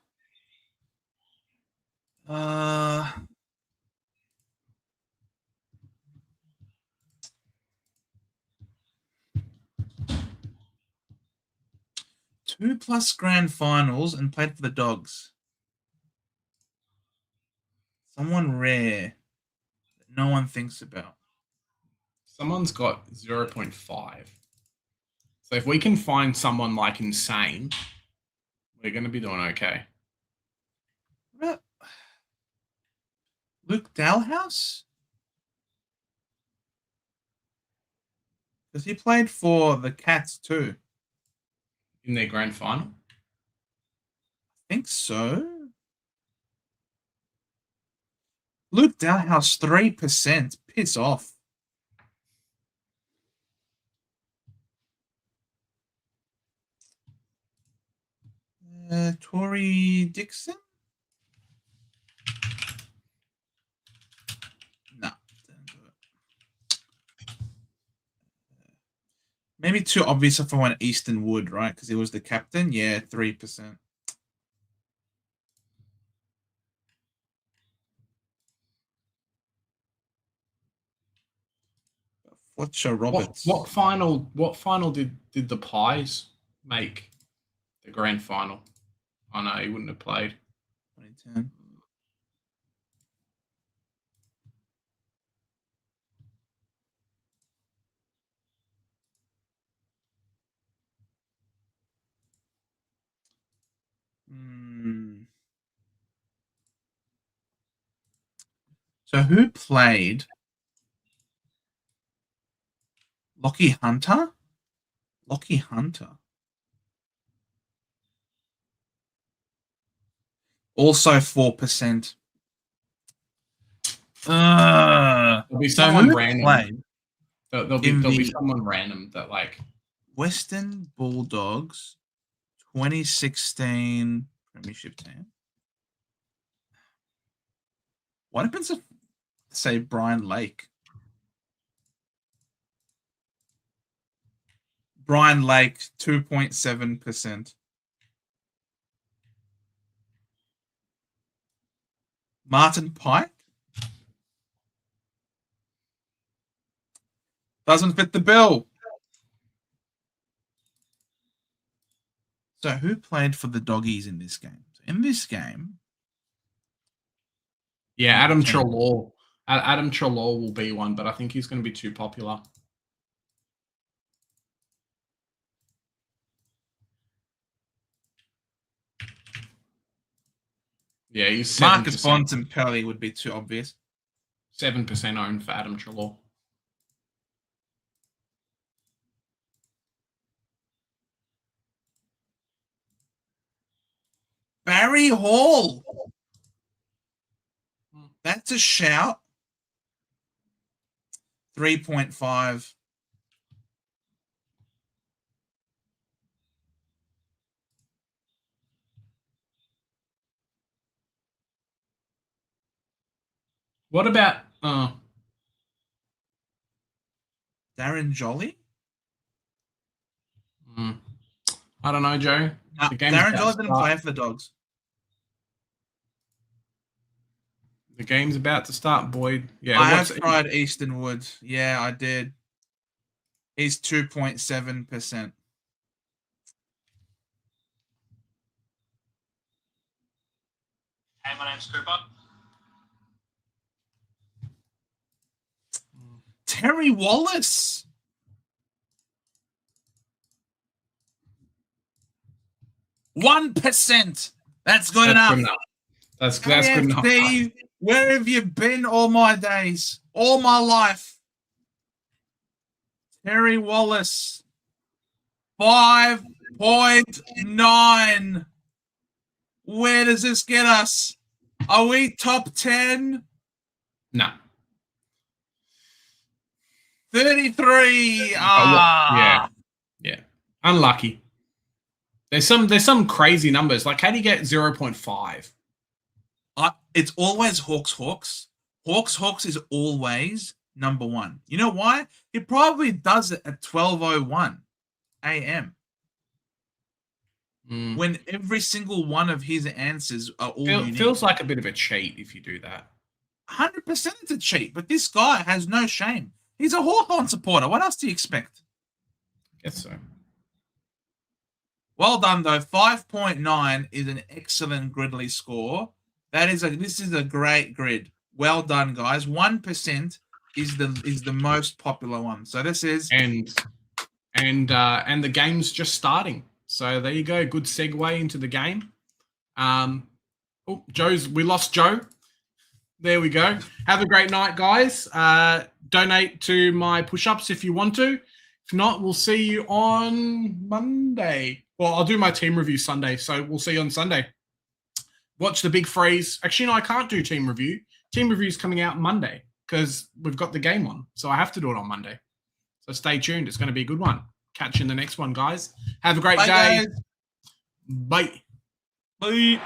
2+ grand finals and played for the Dogs. Someone rare that no one thinks about. Someone's got 0.5. So if we can find someone like insane, we're going to be doing okay. What? Luke Dalhouse? Because he played for the Cats too. In their grand final? I think so. Luke Dalhouse, 3%. Piss off. Tory Dixon? No. Maybe too obvious if I went Easton Wood, right? Because he was the captain. Yeah, 3%. Fletcher Roberts. What final did the Pies make? The grand final. Oh no, he wouldn't have played. 2010. So who played Lockie Hunter? Lockie Hunter. Also 4%. There'll be someone who random. played There'll be someone random that like Western Bulldogs 2016 Premiership team. What happens if, say, Brian Lake? Brian Lake, 2.7%. Martin Pike? Doesn't fit the bill. So who played for the Doggies in this game? In this game... Yeah, Adam Treloar. Adam Treloar will be one, but I think he's going to be too popular. Yeah, he's 7%. Marcus Bontempelli would be too obvious. 7% owned for Adam Treloar. Barry Hall. That's a shout. 3.5. What about Darren Jolly? I don't know, Joe. No, Darren Jolly didn't play for the Dogs. The game's about to start, Boyd. Yeah, I have tried Easton Woods. Yeah, I did. He's 2.7%. Hey, my name's Cooper. Terry Wallace. %. That's good enough. That's good enough. Where have you been all my days? All my life? Terry Wallace. 5.9. Where does this get us? Are we top 10? No. 33. Yeah. Unlucky. There's some crazy numbers. Like, how do you get 0.5? It's always Hawks. Hawks is always number one. You know why? He probably does it at 12:01 a.m. When every single one of his answers are all unique. Feels like a bit of a cheat if you do that. 100% it's a cheat, but this guy has no shame. He's a Hawthorn supporter. What else do you expect? I guess so. Well done, though. 5.9 is an excellent Gridley score. This is a great grid. Well done, guys. 1% is the most popular one. So this is and the game's just starting. So there you go. Good segue into the game. We lost Joe. There we go. Have a great night, guys. Donate to my push-ups if you want to. If not, we'll see you on Monday. Well, I'll do my team review Sunday, so we'll see you on Sunday. Watch the big freeze. Actually, no, I can't do team review. Team review is coming out Monday because we've got the game on, so I have to do it on Monday. So stay tuned. It's going to be a good one. Catch you in the next one, guys. Have a great day. Guys. Bye. Bye.